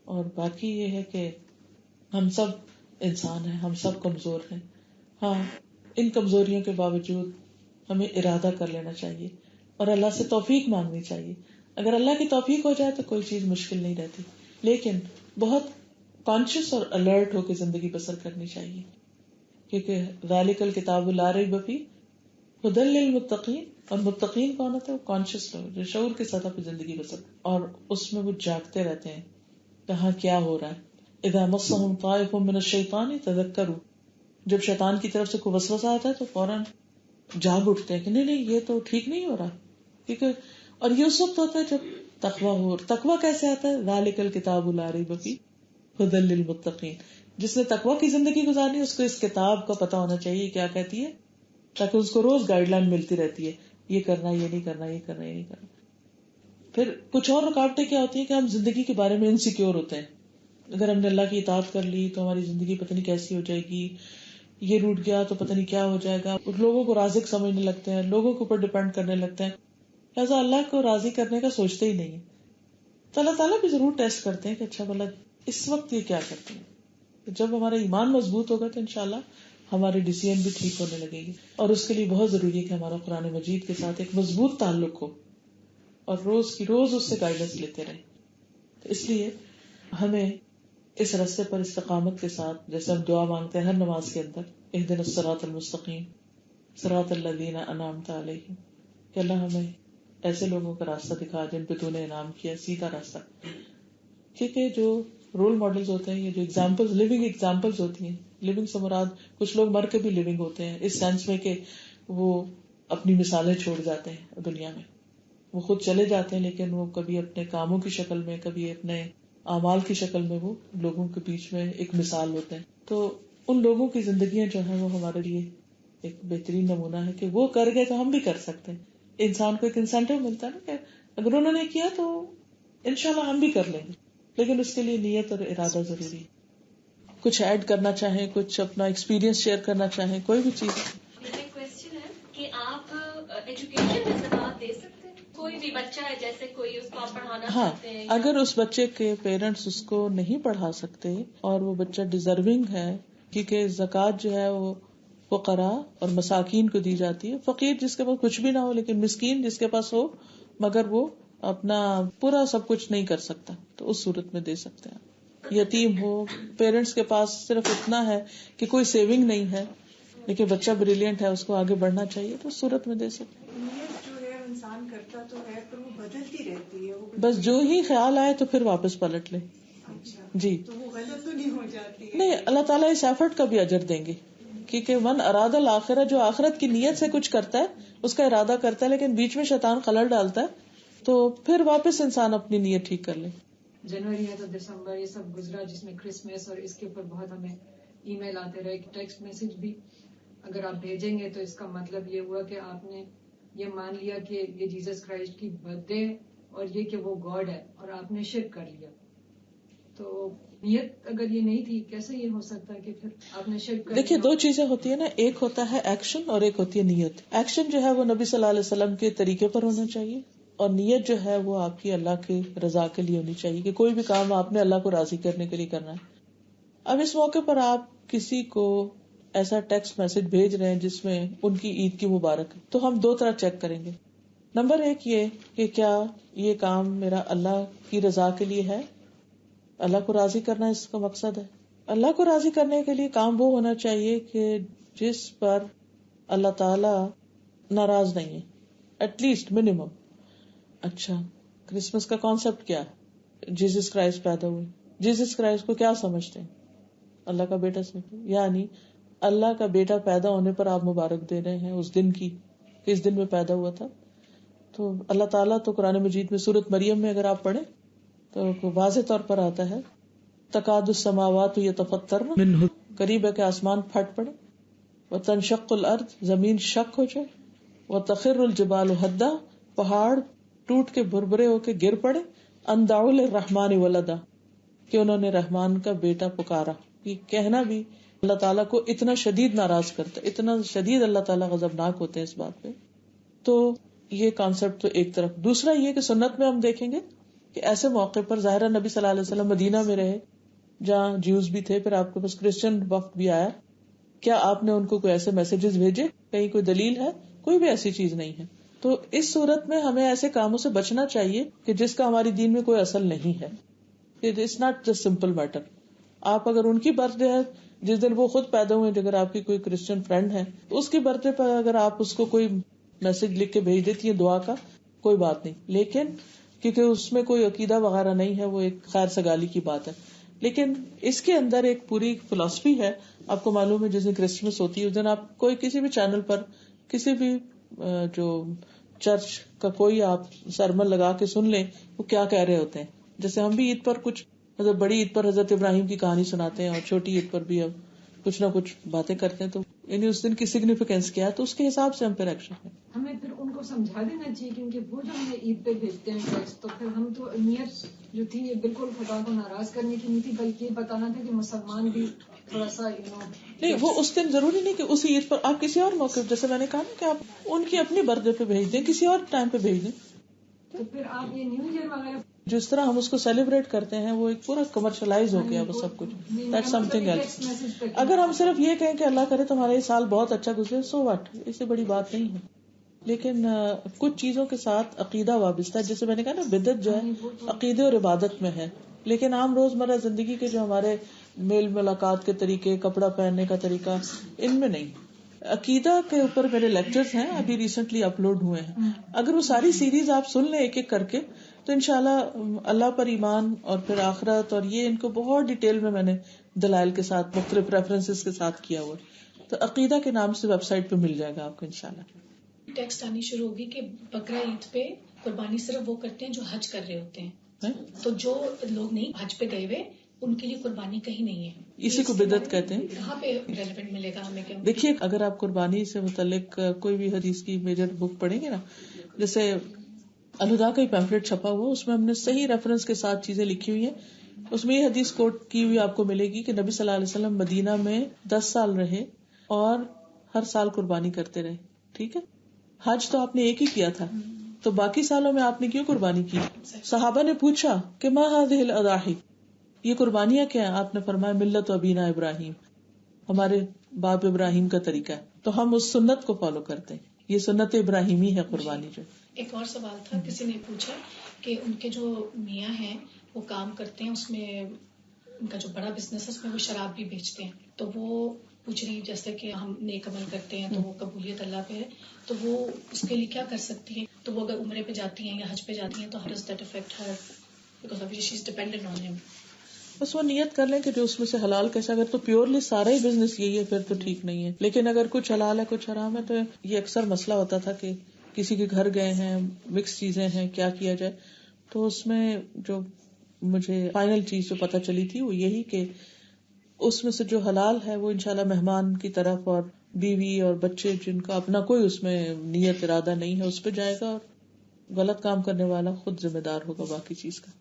اور باقی یہ ہے کہ ہم سب انسان ہیں، ہم سب کمزور ہیں. ہاں، ان کمزوریوں کے باوجود ہمیں ارادہ کر لینا چاہیے اور اللہ سے توفیق مانگنی چاہیے. اگر اللہ کی توفیق ہو جائے تو کوئی چیز مشکل نہیں رہتی، لیکن بہت کانشیس اور الرٹ ہو کے زندگی بسر کرنی چاہیے، کیونکہ ذالک الکتاب لا ریب فیہ ھدی للمتقین. اور متقین کون ہوتے ہیں؟ وہ کانشیس لوگ جو شعور کے سطح پہ زندگی بسر اور اس میں وہ جاگتے رہتے ہیں کہاں کیا ہو رہا ہے. اذا مسهم طائف من الشیطان تذکروا، جب شیطان کی طرف سے کوئی وسوسہ آتا ہے تو فوراً جاگ اٹھتے ہیں کہ نہیں یہ تو ٹھیک نہیں ہو رہا. کیونکہ اور یہ اس وقت ہوتا ہے جب تقویٰ ہو. تقویٰ کیسے آتا ہے؟ ذالک الکتاب لا ریب فیہ ھدی للمتقین. جس نے تقویٰ کی زندگی گزارنی اس کو اس کتاب کا پتا ہونا چاہیے کیا کہتی ہے، تاکہ اس کو روز گائیڈ لائن ملتی رہتی ہے، یہ کرنا، یہ نہیں کرنا، یہ کرنا، یہ نہیں کرنا. پھر کچھ اور رکاوٹیں کیا ہوتی ہیں کہ ہم زندگی کے بارے میں انسیکیور ہوتے ہیں. اگر ہم نے اللہ کی اطاعت کر لی تو ہماری زندگی پتہ نہیں کیسی ہو جائے گی، یہ روٹ گیا تو پتہ نہیں کیا ہو جائے گا. لوگوں کو رازق سمجھنے لگتے ہیں، لوگوں کے اوپر ڈپینڈ کرنے لگتے ہیں، لہٰذا اللہ کو راضی کرنے کا سوچتے ہی نہیں. تو اللہ تعالیٰ بھی ضرور ٹیسٹ کرتے ہیں کہ اچھا بھلا اس وقت یہ کیا کرتے ہیں. جب ہمارا ایمان مضبوط ہوگا تو انشاءاللہ ہمارے ڈیسیژن بھی ٹھیک ہونے لگے گی. اور اس کے لیے بہت ضروری ہے کہ ہمارا قرآن مجید کے ساتھ ایک مضبوط تعلق ہو اور روز کی روز اس سے گائیڈنس لیتے رہیں. تو اس لیے ہمیں اس راستے پر استقامت کے ساتھ، جیسے ہم دعا مانگتے ہیں ہر نماز کے اندر، اہدنا الصراط المستقیم صراط الذین انعمت علیہم، کہ اللہ ہمیں ایسے لوگوں کا راستہ دکھا جن پہ تو نے انعام کیا، سیدھا راستہ. کیونکہ جو رول ماڈلز ہوتے ہیں، یہ جو ایگزامپلز، لیونگ ایگزامپلز ہوتی ہیں، لیونگ سے مراد کچھ لوگ مر کے بھی لیونگ ہوتے ہیں، اس سینس میں کہ وہ اپنی مثالیں چھوڑ جاتے ہیں دنیا میں. وہ خود چلے جاتے ہیں لیکن وہ کبھی اپنے کاموں کی شکل میں، کبھی اپنے اعمال کی شکل میں وہ لوگوں کے بیچ میں ایک مثال ہوتے ہیں. تو ان لوگوں کی زندگیاں جو ہیں وہ ہمارے لیے ایک بہترین نمونہ ہے کہ وہ کر گئے تو ہم بھی کر سکتے ہیں. انسان کو ایک انسینٹیو ملتا ہے نا کہ اگر انہوں نے کیا تو انشاءاللہ ہم بھی کر لیں گے، لیکن اس کے لیے نیت اور ارادہ ضروری ہے. کچھ ایڈ کرنا چاہیں، کچھ اپنا ایکسپیرینس شیئر کرنا چاہیں، کوئی بھی چیز. میرا کوشچن ہے کہ آپ ایجوکیشن میں زکوٰۃ دے سکتے ہیں؟ کوئی بھی بچہ ہے، جیسے کوئی اس کو آپ پڑھانا چاہتے ہیں، اگر اس بچے کے پیرنٹس اس کو نہیں پڑھا سکتے اور وہ بچہ ڈیزرونگ ہے، کیونکہ زکوٰۃ جو ہے وہ فقراء اور مساکین کو دی جاتی ہے. فقیر جس کے پاس کچھ بھی نہ ہو، لیکن مسکین جس کے پاس ہو مگر وہ اپنا پورا سب کچھ نہیں کر سکتا، تو اس صورت میں دے سکتے ہیں. یتیم ہو، پیرنٹس کے پاس صرف اتنا ہے کہ کوئی سیونگ نہیں ہے لیکن بچہ بریلینٹ ہے، اس کو آگے بڑھنا چاہیے، تو اس صورت میں دے سکتے ہیں. نیت جو ہے انسان کرتا تو ہے پر وہ بدلتی رہتی ہے، بس جو ہی خیال آئے تو پھر واپس پلٹ لے. اچھا جی، تو وہ غلط تو نہیں ہو جاتی ہے؟ نہیں، اللہ تعالیٰ اس ایفرٹ کا بھی اجر دیں گے، کیونکہ من اراد الآخرہ، جو آخرت کی نیت سے کچھ کرتا ہے اس کا ارادہ کرتا ہے لیکن بیچ میں شیطان خلل ڈالتا ہے تو پھر واپس انسان اپنی نیت ٹھیک کر لے. جنوری ہے تو دسمبر یہ سب گزرا، جس میں کرسمس اور اس کے اوپر بہت ہمیں ای میل آتے رہے، ٹیکسٹ میسج بھی اگر آپ بھیجیں گے تو اس کا مطلب یہ ہوا کہ آپ نے یہ مان لیا کہ یہ جیسس کرائسٹ کی برتھ ڈے اور یہ کہ وہ گاڈ ہے، اور آپ نے شرک کر لیا. تو نیت اگر یہ نہیں تھی کیسے یہ ہو سکتا ہے کہ پھر آپ نے شرک کر لیا؟ دیکھیے دو چیزیں ہوتی ہیں نا، ایک ہوتا ہے ایکشن اور ایک ہوتی ہے نیت. ایکشن جو ہے وہ نبی صلی اللہ علیہ وسلم کے طریقے پر ہونا چاہیے، اور نیت جو ہے وہ آپ کی اللہ کی رضا کے لیے ہونی چاہیے کہ کوئی بھی کام آپ نے اللہ کو راضی کرنے کے لیے کرنا ہے. اب اس موقع پر آپ کسی کو ایسا ٹیکسٹ میسج بھیج رہے ہیں جس میں ان کی عید کی مبارک ہے، تو ہم دو طرح چیک کریں گے. نمبر ایک یہ کہ کیا یہ کام میرا اللہ کی رضا کے لیے ہے، اللہ کو راضی کرنا اس کا مقصد ہے. اللہ کو راضی کرنے کے لیے کام وہ ہونا چاہیے کہ جس پر اللہ تعالی ناراض نہیں ہے، ایٹ لیسٹ منیمم. اچھا، کرسمس کا کانسیپٹ کیا ہے؟ جیسس کرائسٹ پیدا ہوئے. جیسس کرائسٹ کو کیا سمجھتے ہیں؟ اللہ کا بیٹا سمجھتے ہیں. یعنی اللہ کا بیٹا پیدا ہونے پر آپ مبارک دے رہے ہیں اس دن کی، کس دن میں پیدا ہوا تھا. تو اللہ تعالیٰ تو قرآن مجید میں سورۃ مریم میں اگر آپ پڑھیں تو واضح طور پر آتا ہے تکاد السماوات یتفطرن منہ، قریب ہے کہ آسمان پھٹ پڑے، وتنشق الارض، زمین شق ہو جائے، وتخر الجبال ہدا، پہاڑ ٹوٹ کے بھربھرے ہو کے گر پڑے، ان دعوا للرحمن ولدا، کہ انہوں نے رحمان کا بیٹا پکارا. یہ کہنا بھی اللہ تعالیٰ کو اتنا شدید ناراض کرتا ہے، اتنا شدید اللہ تعالیٰ غضبناک ہوتے ہیں اس بات پہ. تو یہ کانسیپٹ تو ایک طرف. دوسرا یہ کہ سنت میں ہم دیکھیں گے کہ ایسے موقع پر ظاہرہ نبی صلی اللہ علیہ وسلم مدینہ میں رہے جہاں جیوز بھی تھے، پھر آپ کے پاس کرسچن وقت بھی آیا. کیا آپ نے ان کو کوئی ایسے میسجز بھیجے؟ کہیں کوئی دلیل ہے؟ کوئی بھی ایسی چیز نہیں ہے. تو اس صورت میں ہمیں ایسے کاموں سے بچنا چاہیے کہ جس کا ہماری دین میں کوئی اصل نہیں ہے. It's not just simple matter. آپ اگر ان کی برتھ ڈے ہے جس دن وہ خود پیدا ہوئے، اگر آپ کی کوئی کرسچن فرینڈ ہے، اس کی برتھ ڈے پر اگر آپ اس کو کوئی میسج لکھ کے بھیج دیتی ہیں دعا کا، کوئی بات نہیں. لیکن کیونکہ اس میں کوئی عقیدہ وغیرہ نہیں ہے، وہ ایک خیر سگالی کی بات ہے. لیکن اس کے اندر ایک پوری فلسفی ہے. آپ کو معلوم ہے جس دن کرسمس ہوتی ہے اس دن آپ کوئی کسی بھی چینل پر کسی بھی جو چرچ کا کوئی آپ سرمن لگا کے سن لیں وہ کیا کہہ رہے ہوتے ہیں. جیسے ہم بھی عید پر کچھ مطلب بڑی عید پر حضرت ابراہیم کی کہانی سناتے ہیں اور چھوٹی عید پر بھی اب کچھ نہ کچھ باتیں کرتے ہیں. تو یعنی اس دن کی سگنیفیکینس کیا ہے، تو اس کے حساب سے ہم پھر ایکشن کریں. ہمیں پھر ان کو سمجھا دینا چاہیے کیونکہ وہ جو ہمیں عید پہ بھیجتے ہیں ٹیکسٹ، تو پھر ہم تو نیت جو تھی یہ بالکل خدا کو ناراض کرنے کی نہیں تھی، بلکہ یہ بتانا تھا کہ مسلمان بھی تھوڑا سا نہیں. وہ اس دن ضروری نہیں کہ اسی عید پر، آپ کسی اور موقع، جیسے میں نے کہا نا کہ آپ ان کی اپنی برتھ ڈے پہ بھیج دیں، کسی اور ٹائم پہ بھیج دیں. تو پھر آپ یہ نیو ایئر وغیرہ جس طرح ہم اس کو سیلیبریٹ کرتے ہیں وہ ایک پورا کمرشلائز ہو گیا وہ سب کچھ. That's something else. اگر ہم صرف یہ کہیں کہ اللہ کرے تمہارا یہ سال بہت اچھا گزرے، سو واٹ، اس سے بڑی بات نہیں ہے. لیکن کچھ چیزوں کے ساتھ عقیدہ وابستہ ہے. جیسے میں نے کہا نا بدعت جو ہے عقیدے اور عبادت میں ہے، لیکن عام روزمرہ زندگی کے جو ہمارے میل ملاقات کے طریقے، کپڑا پہننے کا طریقہ، ان میں نہیں. عقیدہ کے اوپر میرے لیکچرز ہیں، ابھی ریسنٹلی اپلوڈ ہوئے ہیں. اگر وہ ساری سیریز آپ سن لیں ایک ایک کر کے تو انشاءاللہ اللہ پر ایمان اور پھر آخرت اور یہ ان کو بہت ڈیٹیل میں نے دلائل کے ساتھ مختلف ریفرنسز کے ساتھ کیا ہوا. تو عقیدہ کے نام سے ویب سائٹ پہ مل جائے گا آپ کو انشاءاللہ. ٹیکسٹ آنی شروع ہوگی کہ بقرہ عید پہ قربانی صرف وہ کرتے ہیں جو حج کر رہے ہوتے ہیں، تو جو لوگ نہیں حج پہ گئے ہوئے ان کے لیے قربانی کہیں نہیں ہے. اسی کو بدعت کہتے ہیں. کہاں پہ ریلیونٹ ملے گا ہمیں؟ دیکھیے اگر آپ قربانی سے متعلق کوئی بھی حدیث کی میجر بک پڑھیں گے نا، جیسے الہدا کا ہی پیمفلیٹ چھپا ہوا، اس میں ہم نے صحیح ریفرنس کے ساتھ چیزیں لکھی ہوئی ہیں. اس میں یہ حدیث کوٹ کی ہوئی آپ کو ملے گی کہ نبی صلی اللہ علیہ وسلم مدینہ میں 10 سال رہے اور ہر سال قربانی کرتے رہے. ٹھیک ہے، حج تو آپ نے ایک ہی کیا تھا، تو باقی سالوں میں آپ نے کیوں قربانی کی؟ صحابہ نے پوچھا کہ ما هذه الاضاحی، یہ قربانیاں کیا ہیں؟ آپ نے فرمایا ملت ابینا ابراہیم، ہمارے باپ ابراہیم کا طریقہ ہے. تو ہم اس سنت کو فالو کرتے ہیں. یہ سنت ابراہیمی ہے قربانی. جو ایک اور سوال تھا، کسی نے پوچھا کہ ان کے جو میاں ہیں وہ کام کرتے ہیں، اس میں ان کا جو بڑا بزنس ہے اس میں وہ شراب بھی بیچتے ہیں، تو وہ پوچھ رہی جیسے کہ ہم نیک عمل کرتے ہیں تو وہ قبولیت اللہ پہ ہے، تو وہ اس کے لیے کیا کر سکتی ہیں؟ تو وہ اگر عمرے پہ جاتی ہیں یا حج پہ جاتی ہیں تو how does that affect her because obviously she's dependent on him. بس وہ نیت کر لیں کہ جو اس میں سے حلال کیسا. اگر تو پیورلی سارا ہی بزنس یہی ہے پھر تو ٹھیک نہیں ہے. لیکن اگر کچھ حلال ہے کچھ حرام ہے، تو یہ اکثر مسئلہ ہوتا تھا کہ کسی کے گھر گئے ہیں، مکس چیزیں ہیں، کیا کیا جائے. تو اس میں جو مجھے فائنل چیز جو پتہ چلی تھی وہ یہی کہ اس میں سے جو حلال ہے وہ انشاءاللہ مہمان کی طرف اور بیوی اور بچے جن کا اپنا کوئی اس میں نیت ارادہ نہیں ہے اس پہ جائے گا، اور غلط کام کرنے والا خود ذمہ دار ہوگا باقی چیز کا.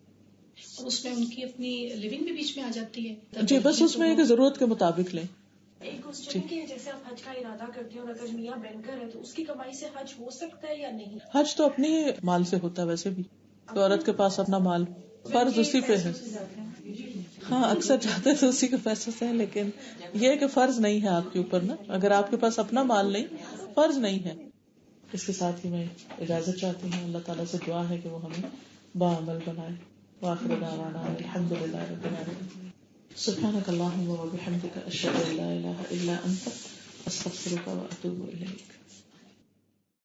اور اس میں ان کی اپنی لیونگ بھی بیچ میں آ جاتی ہے. جی بس اس میں ایک ضرورت کے مطابق لیں. ایک کوسچن کہ جیسے آپ حج کا ارادہ کرتے ہیں اور اگر میاں بینکر ہے تو اس کی کمائی سے حج ہو سکتا ہے یا نہیں؟ حج تو اپنے مال سے ہوتا ہے ویسے بھی، تو عورت کے پاس اپنا مال، فرض اسی پہ ہے. ہاں اکثر جاتے تو اسی کے پیسے سے، لیکن یہ کہ فرض نہیں ہے آپ کے اوپر نا. اگر آپ کے پاس اپنا مال نہیں، فرض نہیں ہے. اس کے ساتھ ہی میں اجازت چاہتی ہوں. اللہ تعالیٰ سے دعا ہے کہ وہ ہمیں باعمل بنائے. وآخر دعوانا الحمد للہ رب العالمین. سبحانک اللہم وبحمدک اشہد ان لا الہ الا انت استغفرک واتوب الیک.